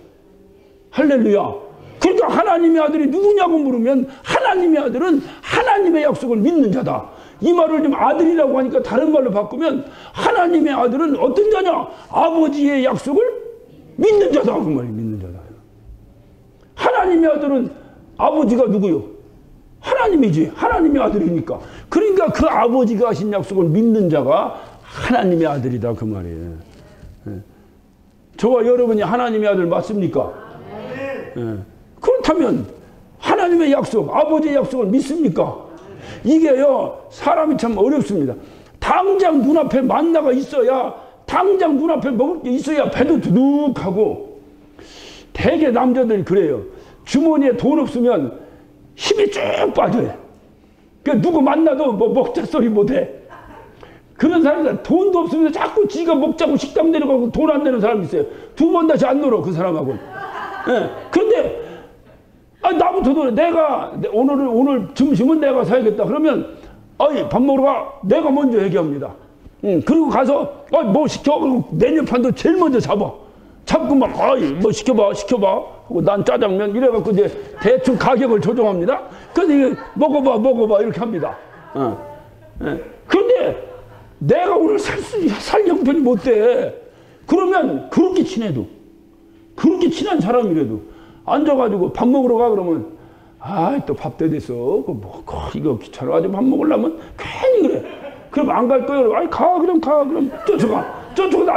할렐루야. 그러니까 하나님의 아들이 누구냐고 물으면 하나님의 아들은 하나님의 약속을 믿는 자다. 이 말을 좀 아들이라고 하니까 다른 말로 바꾸면 하나님의 아들은 어떤 자냐? 아버지의 약속을 믿는 자다. 그 말이 믿는 자다. 하나님의 아들은 아버지가 누구요? 하나님이지. 하나님의 아들이니까. 그러니까 그 아버지가 하신 약속을 믿는 자가 하나님의 아들이다. 그 말이에요. 저와 여러분이 하나님의 아들 맞습니까? 그렇다면 하나님의 약속, 아버지의 약속을 믿습니까? 이게요, 사람이 참 어렵습니다. 당장 눈앞에 만나가 있어야, 당장 눈앞에 먹을 게 있어야 배도 두둑하고, 대개 남자들이 그래요. 주머니에 돈 없으면 힘이 쭉 빠져요. 그러니까 누구 만나도 뭐 먹자 소리 못해. 그런 사람들 돈도 없으면 자꾸 지가 먹자고 식당 내려가고 돈 안 내는 사람이 있어요. 두 번 다시 안 놀아, 그 사람하고. 예. 그런데 나부터도 내가 오늘 점심은 내가 사야겠다. 그러면 밥 먹으러 가. 내가 먼저 얘기합니다. 그리고 가서 뭐 시켜. 그리고 메뉴판도 제일 먼저 잡아. 잡고 막 뭐 시켜봐 하고 난 짜장면 이래갖고 이제 대충 가격을 조정합니다. 그런데 먹어봐 이렇게 합니다. 그런데 내가 오늘 살 형편이 못 돼. 그러면 그렇게 친해도, 그렇게 친한 사람이라도 앉아가지고 밥 먹으러 가 그러면 또 밥 때 됐어. 이거 귀찮아가지고 밥 먹으려면 괜히 그래. 그럼 안 갈 거예요. 가 그럼 저쪽으로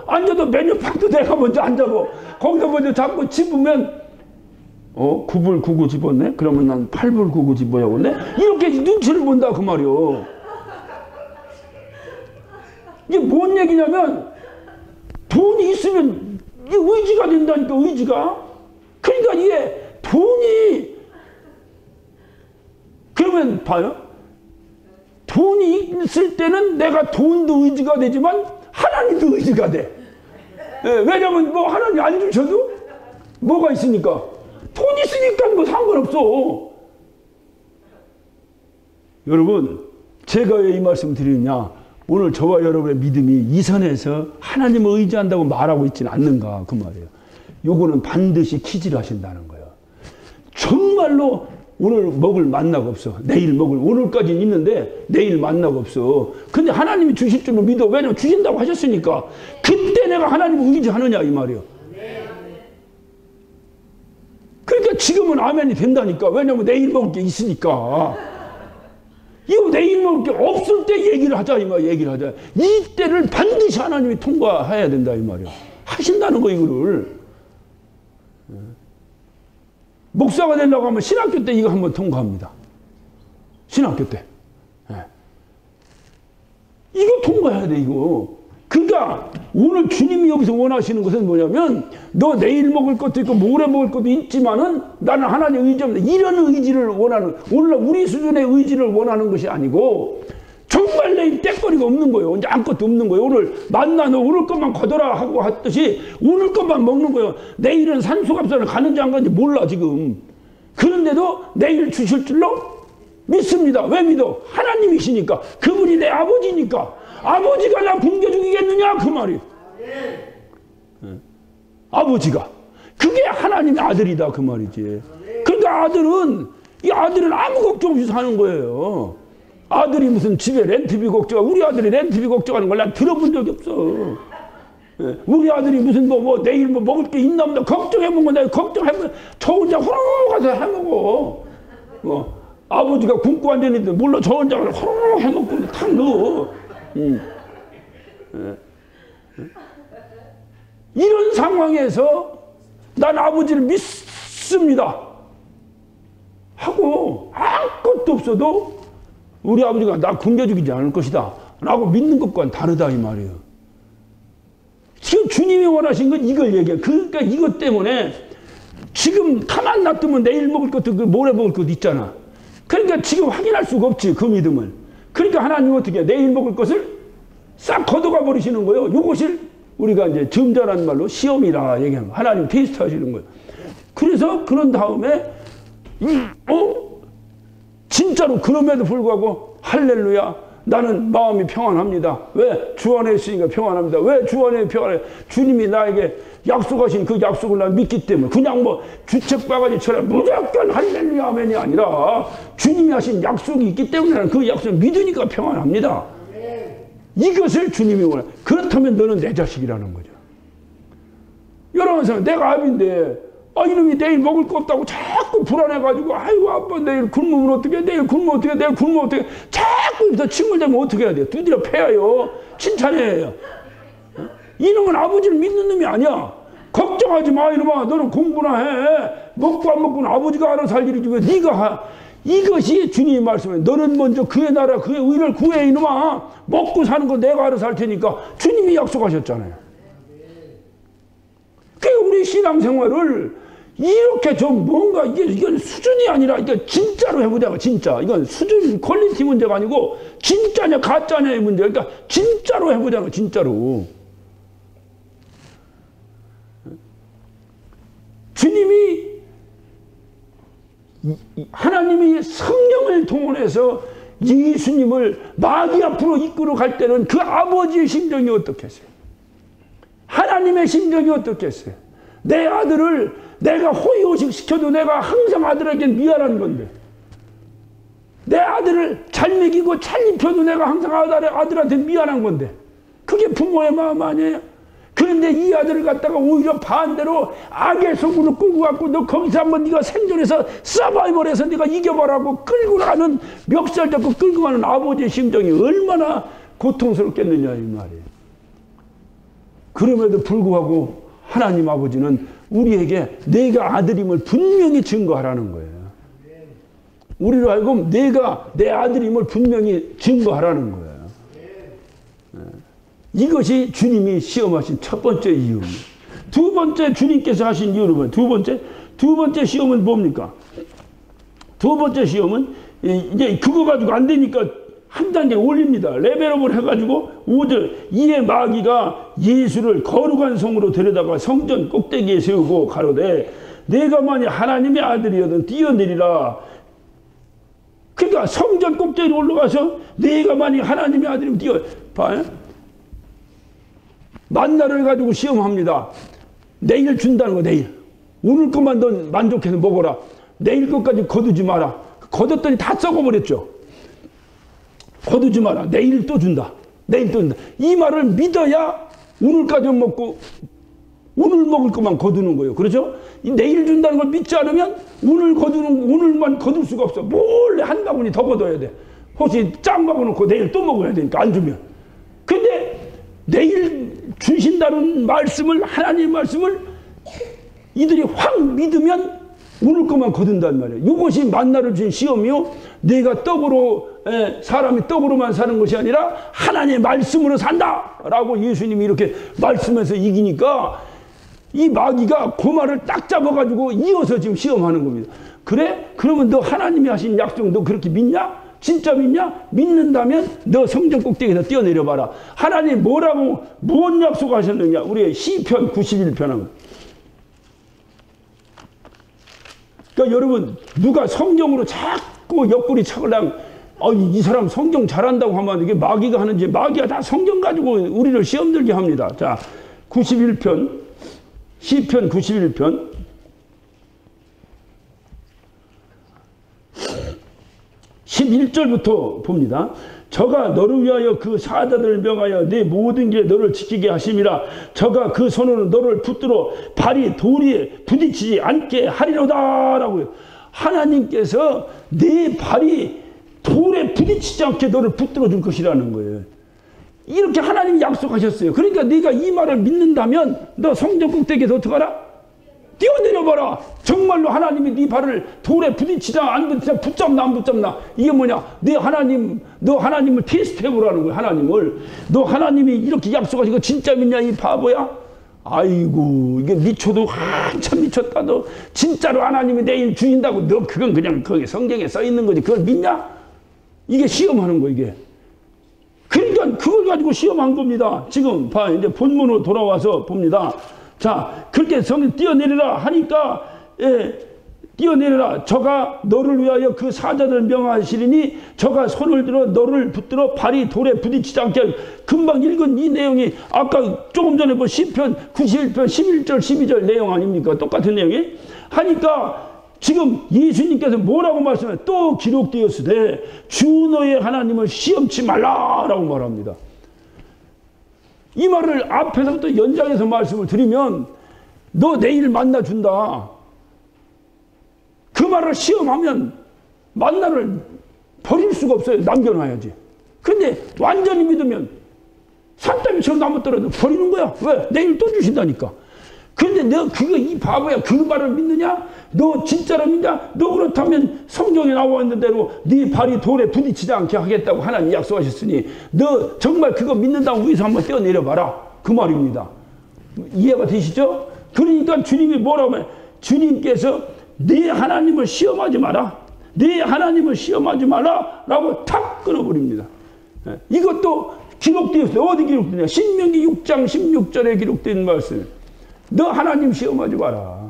앉아도 메뉴판도 내가 먼저 앉아고 거기서 먼저 잡고 집으면 9불 99 집었네? 그러면 난 8불 99 집어야겠네? 이렇게 눈치를 본다 그 말이요. 이게 뭔 얘기냐면 돈 돈이 있으면 이게 의지가 된다니까, 의지가. 그러니까 이게 돈이, 그러면 봐요. 돈이 있을 때는 내가 돈도 의지가 되지만 하나님도 의지가 돼. 예, 왜냐면 뭐 하나님 안 주셔도 뭐가 있으니까. 돈 있으니까 뭐 상관없어. 여러분, 제가 왜 이 말씀 드리느냐. 오늘 저와 여러분의 믿음이 이 선에서 하나님을 의지한다고 말하고 있지는 않는가, 그 말이에요. 요거는 반드시 키질 하신다는 거예요. 정말로 오늘 먹을 만나가 없어. 내일 먹을, 오늘까지는 있는데 내일 만나가 없어. 근데 하나님이 주실 줄은 믿어. 왜냐면 주신다고 하셨으니까. 그때 내가 하나님을 의지하느냐, 이 말이에요. 그러니까 지금은 아멘이 된다니까. 왜냐면 내일 먹을 게 있으니까. 이거 내일 먹을 게 없을 때 얘기를 하자, 이 말, 얘기를 하자. 이때를 반드시 하나님이 통과해야 된다, 이 말이야. 하신다는 거, 이거를. 목사가 되려고 하면 신학교 때 이거 한번 통과합니다. 신학교 때. 이거 통과해야 돼, 이거. 그러니까 오늘 주님이 여기서 원하시는 것은 뭐냐면, 너 내일 먹을 것도 있고 모레 먹을 것도 있지만은 나는 하나님 의지합니다. 이런 의지를 원하는, 오늘 우리 수준의 의지를 원하는 것이 아니고 정말 내일 떼거리가 없는 거예요. 이제 아무것도 없는 거예요. 오늘 만나, 너 오늘 것만 거둬라 하고 했듯이 오늘 것만 먹는 거예요. 내일은 산소갑산을 가는지 안 가는지 몰라, 지금. 그런데도 내일 주실 줄로 믿습니다. 왜 믿어? 하나님이시니까. 그분이 내 아버지니까. 아버지가 나 굶겨 죽이겠느냐, 그 말이에요. 아버지가. 그게 하나님의 아들이다, 그 말이지. 그러니까 이 아들은 아무 걱정 없이 사는 거예요. 아들이 무슨 집에 렌트비 걱정, 우리 아들이 렌트비 걱정하는 걸 난 들어본 적이 없어. 우리 아들이 무슨 내일 뭐 먹을 게 있나 보다 걱정해보면 내가 걱정해보면 저 혼자 호로록 가서 해먹어. 아버지가 굶고 앉았는데 몰라, 저 혼자 호로록 해먹고 탁 넣어. 이런 상황에서 난 아버지를 믿습니다 하고 아무것도 없어도 우리 아버지가 나 굶겨 죽이지 않을 것이다 라고 믿는 것과는 다르다, 이 말이에요. 지금 주님이 원하신 건 이걸 얘기해요. 그러니까 이것 때문에 지금 가만 놔두면 내일 먹을 것도 모레 먹을 것도 있잖아. 그러니까 지금 확인할 수가 없지, 그 믿음을. 그러니까 하나님은 어떻게 해? 내일 먹을 것을 싹 걷어가 버리시는 거예요. 이것을 우리가 이제 점잖은 말로 시험이라 얘기하는 거예요. 하나님 테스트 하시는 거예요. 그래서 그런 다음에 진짜로 그럼에도 불구하고 할렐루야, 나는 마음이 평안합니다. 왜? 주 안에 있으니까 평안합니다. 왜 주 안에 평안해? 주님이 나에게 약속하신 그 약속을 난 믿기 때문에. 그냥 뭐 주책바가지처럼 무조건 할렐루야 아멘이 아니라 주님이 하신 약속이 있기 때문에 나는 그 약속을 믿으니까 평안합니다. 이것을 주님이 원해. 그렇다면 너는 내 자식이라는 거죠. 여러분, 내가 아비인데 이놈이 내일 먹을 거 없다고 자꾸 불안해가지고, 아이고 아빠 내일 굶으면 어떡해, 내일 굶으면 어떡해, 내일 굶으면 어떡해, 자꾸 여기서 침울대면 어떻게 해야 돼요? 두드려 패야요, 칭찬해야 해요. 이놈은 아버지를 믿는 놈이 아니야. 걱정하지 마, 이놈아. 너는 공부나 해. 먹고 안 먹고는 아버지가 알아서 할 일이지 왜 네가 이것이 주님의 말씀이에요. 너는 먼저 그의 나라 그의 의를 구해, 이놈아. 먹고 사는 거 내가 알아서 할 테니까. 주님이 약속하셨잖아요. 그러니까 우리 신앙생활을 이렇게 좀 뭔가 이건 수준이 아니라 이게 진짜로 해보자고. 진짜 이건 수준 퀄리티 문제가 아니고 진짜냐 가짜냐의 문제. 그러니까 진짜로 해보자고. 진짜로. 주님이 하나님이 성령을 동원해서 예수님을 마귀 앞으로 이끌어 갈 때는 그 아버지의 심정이 어떻겠어요? 하나님의 심정이 어떻겠어요? 내 아들을 내가 호의호식 시켜도 내가 항상 아들에게 미안한 건데, 내 아들을 잘 먹이고 잘 입혀도 내가 항상 아들한테 미안한 건데, 그게 부모의 마음 아니에요? 그런데 이 아들을 갖다가 오히려 반대로 악의 속으로 끌고 갔고, 너 거기서 한번 네가 생존해서 서바이벌해서 네가 이겨보라고 끌고 가는, 멱살 잡고 끌고 가는 아버지의 심정이 얼마나 고통스럽겠느냐 이 말이에요. 그럼에도 불구하고 하나님 아버지는 우리에게 내가 아들임을 분명히 증거하라는 거예요. 우리로 하여금 내가 내 아들임을 분명히 증거하라는 거예요. 이것이 주님이 시험하신 첫 번째 이유입니다. 두 번째 주님께서 하신 이유는 뭐예요? 두 번째 시험은 뭡니까? 두 번째 시험은 이제 그거 가지고 안 되니까 한 단계 올립니다. 레벨업을 해가지고 5절 이에 마귀가 예수를 거룩한 성으로 데려다가 성전 꼭대기에 세우고 가로되 내가 만약 하나님의 아들이거든 뛰어내리라. 그러니까 성전 꼭대기로 올라가서 내가 만약 하나님의 아들이면 봐요. 만나를 가지고 시험합니다. 내일 준다는 거 내일. 오늘 것만 넌 만족해서 먹어라. 내일 것까지 거두지 마라. 거뒀더니 다 썩어버렸죠. 거두지 마라. 내일 또 준다. 내일 또 준다. 이 말을 믿어야 오늘까지 먹고 오늘 먹을 것만 거두는 거예요. 그렇죠? 내일 준다는 걸 믿지 않으면 오늘만 거둘 수가 없어. 몰래 한 바구니 더 거둬야 돼. 혹시 짱 먹어놓고 내일 또 먹어야 되니까 안 주면. 근데 내일 주신다는 말씀을 하나님의 말씀을 이들이 확 믿으면 오늘 것만 거둔단 말이에요. 이것이 만나를 주신 시험이요. 내가 사람이 떡으로만 사는 것이 아니라 하나님의 말씀으로 산다라고 예수님이 이렇게 말씀해서 이기니까 이 마귀가 그 말을 딱 잡아가지고 이어서 지금 시험하는 겁니다. 그래? 그러면 너 하나님이 하신 약속 너 그렇게 믿냐? 진짜 믿냐? 믿는다면 너 성전 꼭대기에서 뛰어내려봐라. 하나님 뭔 약속하셨느냐? 우리의 시편 91편은. 그러니까 여러분 누가 성경으로 자꾸 옆구리 차걸랑 이 사람 성경 잘한다고 하면 이게 마귀가 하는지 마귀가 다 성경 가지고 우리를 시험 들게 합니다. 자, 91편 시편 91편 11절부터 봅니다. 저가 너를 위하여 그 사자들을 명하여 네 모든 길에 너를 지키게 하심이라. 저가 그 손으로 너를 붙들어 발이 돌에 부딪히지 않게 하리로다 라고요. 하나님께서 네 발이 돌에 부딪히지 않게 너를 붙들어 줄 것이라는 거예요. 이렇게 하나님이 약속하셨어요. 그러니까 네가 이 말을 믿는다면 너 성전 꼭대기에서 어떡하라? 뛰어내려봐라. 정말로 하나님이 네 발을 돌에 부딪히자 안 부딪히자 붙잡나 안 붙잡나. 이게 뭐냐? 너 하나님을 테스트해보라는 거야. 너 하나님이 이렇게 약속하신 거 진짜 믿냐 이 바보야? 아이고 이게 미쳐도 한참 미쳤다. 너 진짜로 하나님이 내일 주신다고 너 그건 그냥 거기 성경에 써있는 거지 그걸 믿냐? 이게 시험하는 거 이게. 그러니까 그걸 가지고 시험한 겁니다. 지금 봐 이제 본문으로 돌아와서 봅니다. 자, 그렇게 성경 뛰어내리라 하니까 뛰어내리라. 저가 너를 위하여 그 사자들을 명하시리니 저가 손을 들어 너를 붙들어 발이 돌에 부딪히지 않게. 금방 읽은 이 내용이 아까 조금 전에 뭐 시편 91편 11절 12절 내용 아닙니까? 똑같은 내용이 하니까 지금 예수님께서 뭐라고 말씀해요? 또 기록되었으되 주 너의 하나님을 시험치 말라라고 말합니다. 이 말을 앞에서부터 연장해서 말씀을 드리면 너 내일 만나 준다. 그 말을 시험하면 만나를 버릴 수가 없어요. 남겨놔야지. 근데 완전히 믿으면 산더미처럼 나무 떨어져 버리는 거야. 왜? 내일 또 주신다니까. 근데 너 이 바보야. 그 말을 믿느냐? 너 진짜로 믿냐? 너 그렇다면 성경에 나와 있는 대로 네 발이 돌에 부딪히지 않게 하겠다고 하나님 약속하셨으니 너 정말 그거 믿는다고 위에서 한번 뛰어내려봐라. 그 말입니다. 이해가 되시죠? 그러니까 주님이 뭐라고 해요? 주님께서 네 하나님을 시험하지 마라. 네 하나님을 시험하지 마라. 라고 탁 끊어버립니다. 이것도 기록되었어요. 어디 기록되냐? 신명기 6장 16절에 기록된 말씀. 너 하나님 시험하지 마라.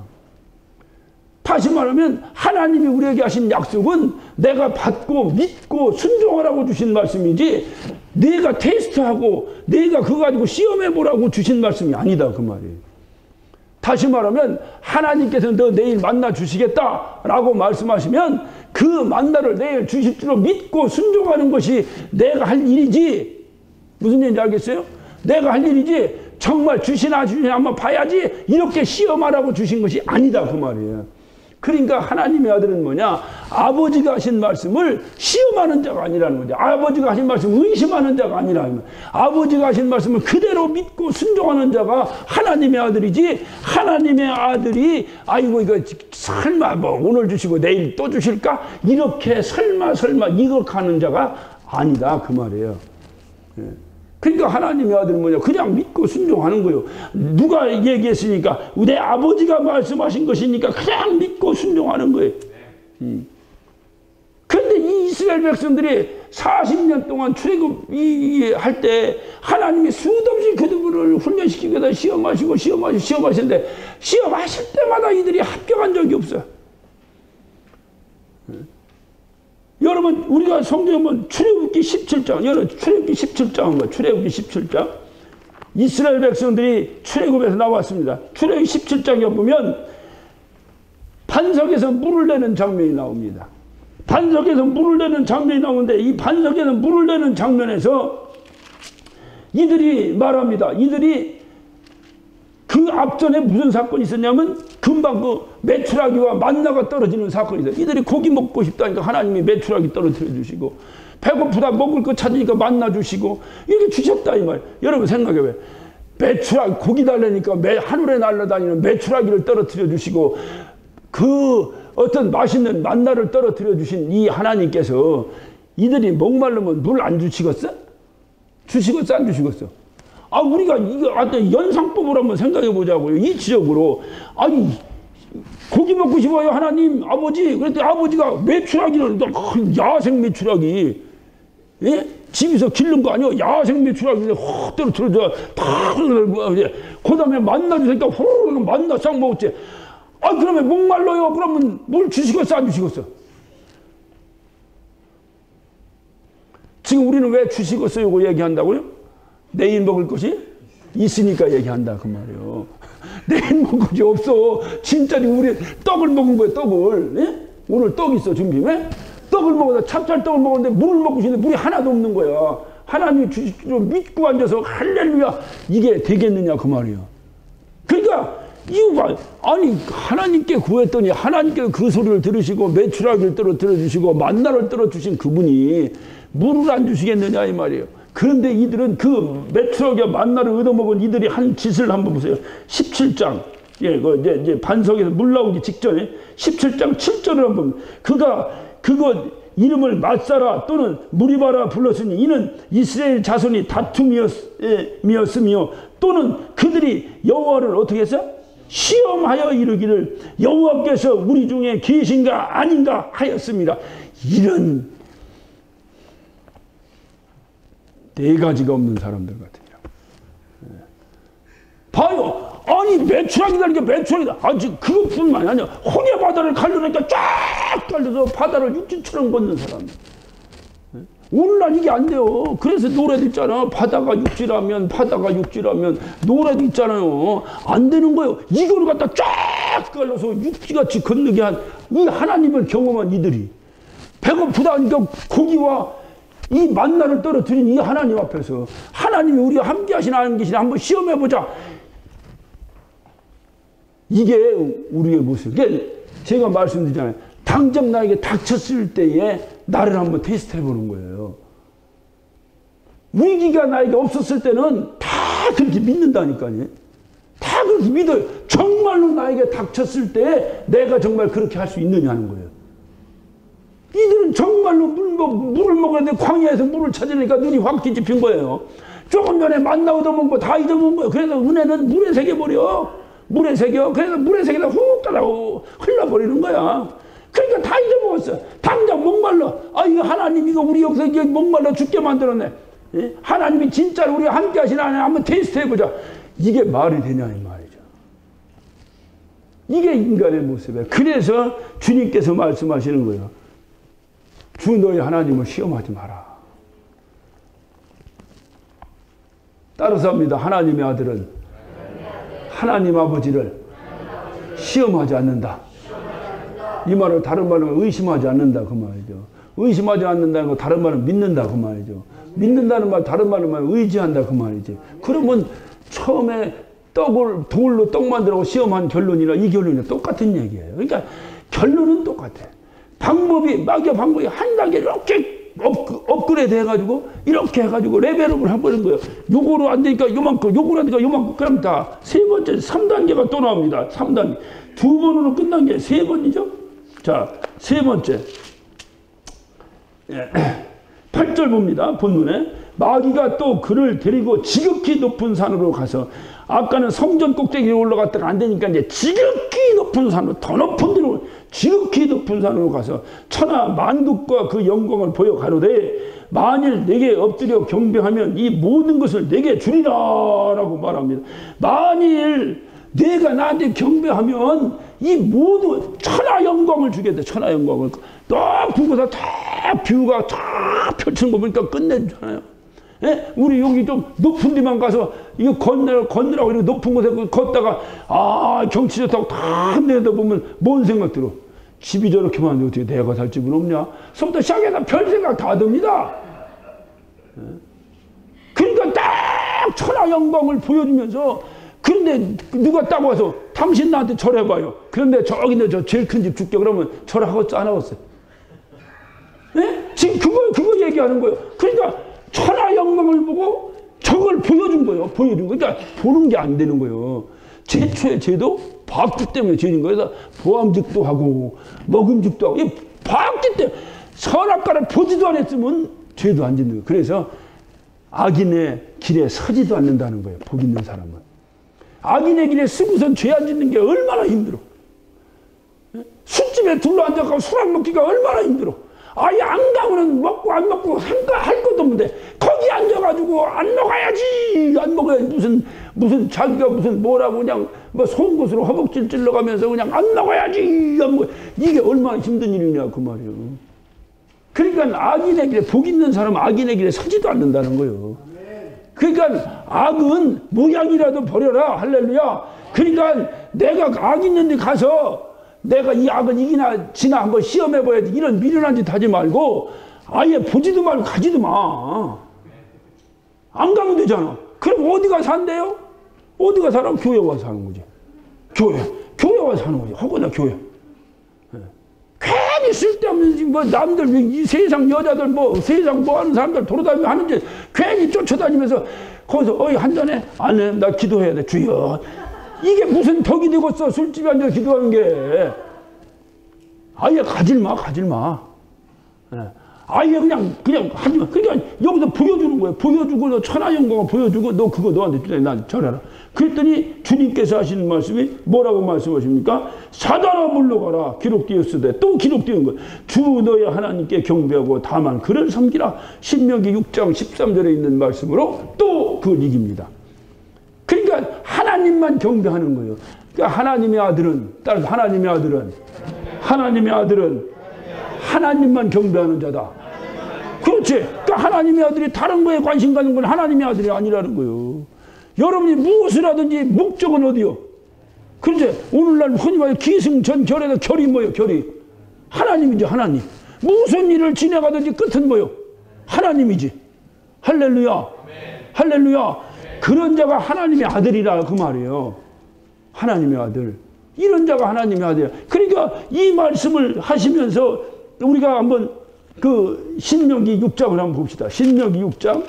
다시 말하면 하나님이 우리에게 하신 약속은 내가 받고 믿고 순종하라고 주신 말씀이지 내가 테스트하고 내가 그거 가지고 시험해보라고 주신 말씀이 아니다 그 말이에요. 다시 말하면 하나님께서 너 내일 만나 주시겠다라고 말씀하시면 그 만나를 내일 주실 줄로 믿고 순종하는 것이 내가 할 일이지. 무슨 얘기인지 알겠어요? 내가 할 일이지 정말 주시나 한번 봐야지 이렇게 시험하라고 주신 것이 아니다 그 말이에요. 그러니까 하나님의 아들은 뭐냐? 아버지가 하신 말씀을 시험하는 자가 아니라는 거죠. 아버지가 하신 말씀을 의심하는 자가 아니라 아버지가 하신 말씀을 그대로 믿고 순종하는 자가 하나님의 아들이지. 하나님의 아들이 아이고 이거 설마 뭐 오늘 주시고 내일 또 주실까? 이렇게 설마 이렇게 하는 자가 아니다 그 말이에요. 그러니까 하나님의 아들은 뭐냐? 그냥 믿고 순종하는 거예요. 누가 얘기했으니까 내 아버지가 말씀하신 것이니까 그냥 믿고 순종하는 거예요. 그런데 이 이스라엘 백성들이 40년 동안 출애굽할 때 하나님이 수도 없이 그들을 훈련시키고 시험하시는데 시험하실 때마다 이들이 합격한 적이 없어요. 여러분 우리가 성경에 보면 출애굽기 17장 여러분 출애굽기 17장은 출애굽기 17장 이스라엘 백성들이 출애굽에서 나왔습니다. 출애굽기 17장에 보면 반석에서 물을 내는 장면이 나옵니다. 반석에서 물을 내는 장면이 나오는데 이 반석에서 물을 내는 장면에서 이들이 말합니다. 이들이 그 앞전에 무슨 사건이 있었냐면 금방 그 메추라기와 만나가 떨어지는 사건이 있어요. 이들이 고기 먹고 싶다니까 하나님이 메추라기 떨어뜨려 주시고 배고프다 먹을 거 찾으니까 만나 주시고 이렇게 주셨다 이 말. 여러분 생각해봐요. 메추라기 고기 달래니까 하늘에 날아다니는 메추라기를 떨어뜨려 주시고 그 어떤 맛있는 만나를 떨어뜨려 주신 이 하나님께서 이들이 목마르면 물 안 주시겠어? 주시겠어 안 주시겠어? 아 우리가 이거 연상법을 한번 생각해 보자고요. 이치적으로 아니 고기 먹고 싶어요 하나님 아버지. 그랬더니 아버지가 메추라기를 야생 메추라기 예? 집에서 기른 거 아니요? 야생 메추라기를 확 떨어뜨려줘 그 다음에 만나 주니까 호로록 만나 싹 먹었지. 아 그러면 목말라요. 그러면 물 주시겠어 안 주시겠어? 지금 우리는 왜 주시겠어 이거 얘기한다고요? 내일 먹을 것이 있으니까 얘기한다 그 말이에요. 내일 먹을 것이 없어. 진짜로 우리 떡을 먹은 거예요. 떡을 예? 오늘 떡 있어 준비. 왜? 떡을 먹어서 찹쌀떡을 먹었는데 물을 먹고 싶은데 물이 하나도 없는 거야. 하나님 주시기로 믿고 앉아서 할렐루야 이게 되겠느냐 그 말이에요. 그러니까 이유가 아니 하나님께 구했더니 하나님께서 그 소리를 들으시고 메추라기를 떨어뜨려 주시고 만나를 떨어 주신 그분이 물을 안 주시겠느냐 이 말이에요. 그런데 이들은 그 메추라기와 만나를 얻어먹은 이들이 한 짓을 한번 보세요. 17장 예, 이제 반석에서 물 나오기 직전에 17장 7절을 한번 그가 그거 이름을 맞사라 또는 무리바라 불렀으니 이는 이스라엘 자손이 다툼이었으며 또는 그들이 여호와를 어떻게 했어? 시험하여 이르기를 여호와께서 우리 중에 계신가 아닌가 하였습니다. 이런 네 가지가 없는 사람들 같으냐. 봐요. 아니 메추라기다니까 메추라기다. 아직 그것뿐만이 아니야. 홍해 바다를 가려니까 쫙 달려서 바다를 육지처럼 걷는 사람들. 오늘날 이게 안 돼요. 그래서 노래도 있잖아. 바다가 육지라면 노래도 있잖아요. 안 되는 거예요. 이거를 갖다 쫙 갈라서 육지같이 건너게 한 이 하나님을 경험한 이들이 배고프다니까 고기와 이 만나를 떨어뜨린 이 하나님 앞에서 하나님이 우리와 함께 하시나 안 계시나 한번 시험해보자. 이게 우리의 모습. 제가 말씀드리잖아요. 당장 나에게 닥쳤을 때에 나를 한번 테스트 해보는 거예요. 위기가 나에게 없었을 때는 다 그렇게 믿는다니까요. 다 그렇게 믿어요. 정말로 나에게 닥쳤을 때 내가 정말 그렇게 할 수 있느냐 하는 거예요. 이들은 정말로 물을 먹어야 돼. 광야에서 물을 찾으니까 눈이 확 뒤집힌 거예요. 조금 전에 만나 얻어먹은 거 다 잊어먹은 거예요. 그래서 은혜는 물에 새겨버려. 물에 새겨. 그래서 물에 새기다 훅 따라고 흘러버리는 거야. 그러니까 다 잊어먹었어. 당장 목말라. 아, 이거 하나님 이거 우리 역사 이게 목말라 죽게 만들었네. 예? 하나님이 진짜로 우리와 함께 하시나 한번 테스트 해보자. 이게 말이 되냐 이 말이죠. 이게 인간의 모습이에요. 그래서 주님께서 말씀하시는 거예요. 주 너희 하나님을 시험하지 마라. 따라서 합니다. 하나님의 아들은 하나님 아버지를 시험하지 않는다. 이 말을 다른 말로 의심하지 않는다 그 말이죠. 의심하지 않는다는 거 다른 말은 믿는다 그 말이죠. 믿는다는 말 다른 말은 의지한다 그 말이지. 그러면 처음에 돌로 떡 만들라고 시험한 결론이나 이 결론이 똑같은 얘기예요. 그러니까 결론은 똑같아. 방법이 한 단계 이렇게 업그레이드 해가지고 이렇게 해가지고 레벨업을 해버린 거예요. 요거로 안 되니까 요만큼, 요거로 안 되니까 요만큼. 그럼 다 세 번째 3단계가 또 나옵니다. 3단계. 두 번으로 끝난 게 세 번이죠. 자, 세 번째. 8절 봅니다. 본문에. 마귀가 또 그를 데리고 지극히 높은 산으로 가서, 아까는 성전 꼭대기에 올라갔다가 안 되니까 이제 지극히 높은 산으로, 더 높은 데로, 지극히 높은 산으로 가서 천하 만국과 그 영광을 보여 가로되 만일 내게 엎드려 경배하면 이 모든 것을 내게 주리라 라고 말합니다. 만일 내가 나한테 경배하면 이 모든 천하 영광을 주겠다. 천하 영광을. 높은 곳에 다 뷰가 다 펼치는 거 보니까 끝내주잖아요. 예? 우리 여기 좀 높은 데만 가서 이거 건너라고 이렇게 높은 곳에 걷다가 경치 좋다고 다 내다 보면 뭔 생각 들어? 집이 저렇게 많은데 어떻게 내가 살 집은 없냐? 서부터 시작해서 별 생각 다 듭니다. 예? 그러니까 딱 천하 영광을 보여주면서, 그런데 누가 딱 와서 당신 나한테 절해봐요. 그런데 저기 저 제일 큰 집 줄게 그러면 절하겠어 안 하겠어요? 예? 지금 그거 얘기하는 거예요. 그러니까 천하 영광을 보고 저걸 보여준 거예요. 보여준 거. 그러니까 보는 게 안 되는 거예요. 최초의 죄도 박쥐 때문에 죄인 거예요. 그래서 보암직도 하고 먹음직도 하고, 이 박쥐 때문에 선악과를 보지도 않았으면 죄도 안 짓는 거예요. 그래서 악인의 길에 서지도 않는다는 거예요. 복 있는 사람은. 악인의 길에 서고선 죄 안 짓는 게 얼마나 힘들어. 술집에 둘러앉아서 술 안 먹기가 얼마나 힘들어. 아예 안 가면은 먹고 안 먹고 할 것도 없는데 거기 앉아가지고 안 먹어야지, 안 먹어야지, 무슨 자기가 무슨 뭐라고 그냥 뭐 송곳으로 허벅지를 찔러가면서 그냥 안 먹어야지, 안 먹어. 이게 얼마나 힘든 일이냐 그 말이에요. 그러니까 악인의 길에, 복 있는 사람은 악인의 길에 서지도 않는다는 거예요. 그러니까 악은 모양이라도 버려라. 할렐루야. 그러니까 내가 악 있는 데 가서 내가 이 악을 이기나 지나 한번 시험해봐야지, 이런 미련한 짓 하지 말고 아예 보지도 말고 가지도 마. 안 가면 되잖아. 그럼 어디가 산대요? 어디가 살아? 교회 와서 사는 거지. 교회 와서 사는 거지. 허구나 교회. 괜히 쓸데없는 뭐 남들 이 세상 여자들 뭐 세상 뭐 하는 사람들 돌아다니며 하는지 괜히 쫓아다니면서 거기서 어이 한잔해? 안 해. 나 기도해야 돼. 주여. 이게 무슨 덕이 되겠어? 술집에 앉아서 기도하는 게. 아예 가질마. 아예 그냥 하지마. 그러니까 여기서 보여주는 거예요. 보여주고 너 천하 영광을 보여주고 너 그거 너한테 주자. 난 절해라. 그랬더니 주님께서 하시는 말씀이 뭐라고 말씀하십니까? 사단아 물러가라. 기록되었으되. 또 기록되는 거예요. 주 너의 하나님께 경배하고 다만 그를 섬기라. 신명기 6장 13절에 있는 말씀으로 또 그걸 이깁니다. 그러니까 하나님만 경배하는 거예요. 그러니까 하나님의 아들은, 따라서 하나님의 아들은 하나님만 경배하는 자다. 그렇지. 그러니까 하나님의 아들이 다른 거에 관심 가는 건 하나님의 아들이 아니라는 거예요. 여러분이 무엇을 하든지 목적은 어디요? 그렇지. 오늘날 흔히 말해 기승전결에서 결이 뭐예요? 결이 하나님이죠. 하나님. 무슨 일을 진행하든지 끝은 뭐예요? 하나님이지. 할렐루야. 할렐루야. 그런 자가 하나님의 아들이라 그 말이에요. 하나님의 아들. 이런 자가 하나님의 아들이야. 그러니까 이 말씀을 하시면서 우리가 한번 그 신명기 6장을 한번 봅시다. 신명기 6장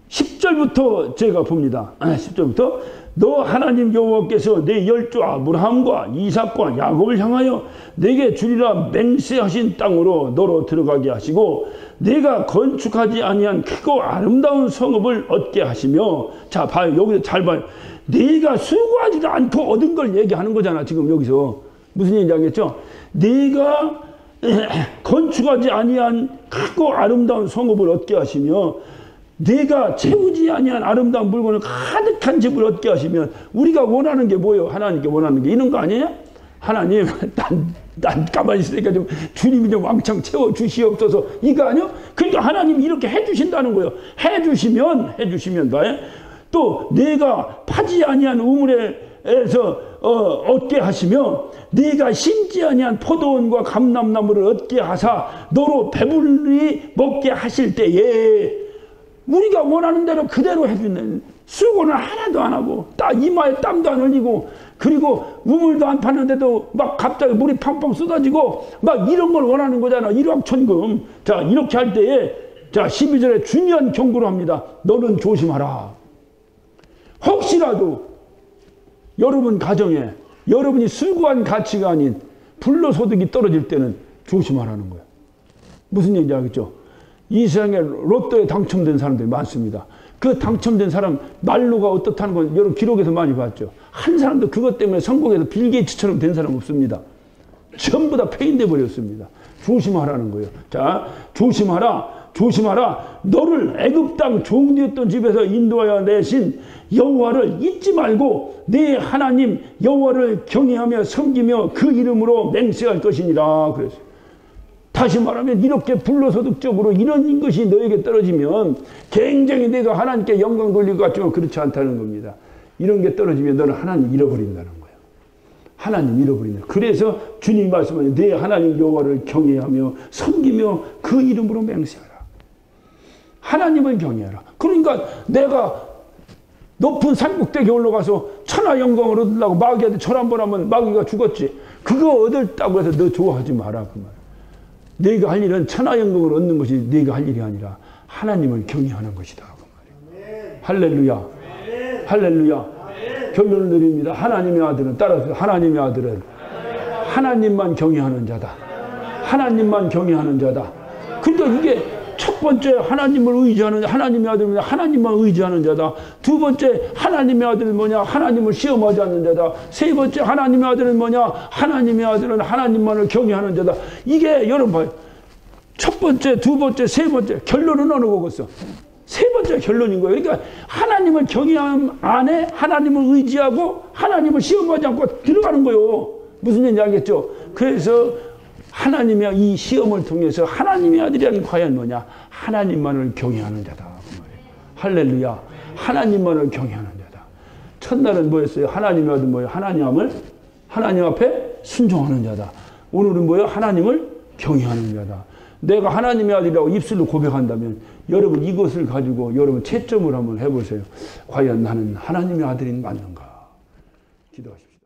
10절부터 제가 봅니다. 10절부터 너 하나님 여호와께서 내 열조 아브라함과 이삭과 야곱을 향하여 내게 주리라 맹세하신 땅으로 너로 들어가게 하시고 내가 건축하지 아니한 크고 아름다운 성읍을 얻게 하시며, 자 봐요. 여기서 잘 봐요. 네가 수고하지도 않고 얻은 걸 얘기하는 거잖아. 지금 여기서 무슨 얘기인지 알겠죠? 네가 건축하지 아니한 크고 아름다운 성읍을 얻게 하시며 네가 채우지 아니한 아름다운 물건을 가득한 집을 얻게 하시면, 우리가 원하는 게 뭐예요? 하나님께 원하는 게 이런 거 아니에요? 하나님 난 가만히 있으니까 좀 주님이 좀 왕창 채워주시옵소서, 이거 아니요? 그러니까 하나님이 이렇게 해주신다는 거예요. 해주시면 봐요. 또 내가 파지 아니한 우물에서 얻게 하시며 네가 심지 아니한 포도원과 감람나무를 얻게 하사 너로 배불리 먹게 하실 때에, 우리가 원하는 대로 그대로 해주는, 수고는 하나도 안 하고 이마에 땀도 안 흘리고, 그리고 우물도 안 파는데도 막 갑자기 물이 팡팡 쏟아지고 막 이런 걸 원하는 거잖아. 일확천금. 자, 이렇게 할 때에 자 12절에 중요한 경고를 합니다. 너는 조심하라. 혹시라도 여러분 가정에 여러분이 수고한 가치가 아닌 불로소득이 떨어질 때는 조심하라는 거야. 무슨 얘기인지 알겠죠? 이 세상에 로또에 당첨된 사람들이 많습니다. 그 당첨된 사람 말로가 어떻다는 건 여러 기록에서 많이 봤죠. 한 사람도 그것 때문에 성공해서 빌 게이츠처럼 된 사람 없습니다. 전부 다 폐인돼 버렸습니다. 조심하라는 거예요. 자, 조심하라. 조심하라. 너를 애굽 땅 종되었던 집에서 인도하여 내신 여호와를 잊지 말고 네 하나님 여호와를 경외하며 섬기며 그 이름으로 맹세할 것이니라. 그랬어요. 다시 말하면 이렇게 불로소득적으로 이런 것이 너에게 떨어지면 굉장히 내가 하나님께 영광 돌릴 것 같지만 그렇지 않다는 겁니다. 이런 게 떨어지면 너는 하나님 잃어버린다는 거예요. 하나님 잃어버린다. 그래서 주님이 말씀하신 네 하나님 여호와를 경외하며 섬기며 그 이름으로 맹세하라. 하나님을 경외하라. 그러니까 내가 높은 산꼭대기에 올라가서 천하 영광을 얻으려고 마귀한테 절 한 번 하면 마귀가 죽었지. 그거 얻었다고 해서 너 좋아하지 마라 그 말. 네가 할 일은 천하 영광을 얻는 것이 네가 할 일이 아니라 하나님을 경외하는 것이다 그 말이에요. 할렐루야. 할렐루야. 결론을 내립니다. 하나님의 아들은 따라서 하나님의 아들은 하나님만 경외하는 자다. 하나님만 경외하는 자다. 그러니까 이게 첫 번째 하나님을 의지하는 하나님의 아들은 하나님만 의지하는 자다. 두 번째 하나님의 아들은 뭐냐? 하나님을 시험하지 않는 자다. 세 번째 하나님의 아들은 뭐냐? 하나님의 아들은 하나님만을 경외하는 자다. 이게 여러분 봐요. 첫 번째, 두 번째, 세 번째 결론은 어느 거겠어? 세 번째 결론인 거예요. 그러니까 하나님을 경외함 안에 하나님을 의지하고 하나님을 시험하지 않고 들어가는 거예요. 무슨 얘기인지 알겠죠? 그래서 하나님의 이 시험을 통해서 하나님의 아들이란 과연 뭐냐? 하나님만을 경외하는 자다. 그 말이에요. 할렐루야. 하나님만을 경외하는 자다. 첫날은 뭐였어요? 하나님의 아들 뭐예요? 하나님 앞에 순종하는 자다. 오늘은 뭐예요? 하나님을 경외하는 자다. 내가 하나님의 아들이라고 입술로 고백한다면 여러분 이것을 가지고 여러분 채점을 한번 해보세요. 과연 나는 하나님의 아들이 맞는가? 기도하십시오.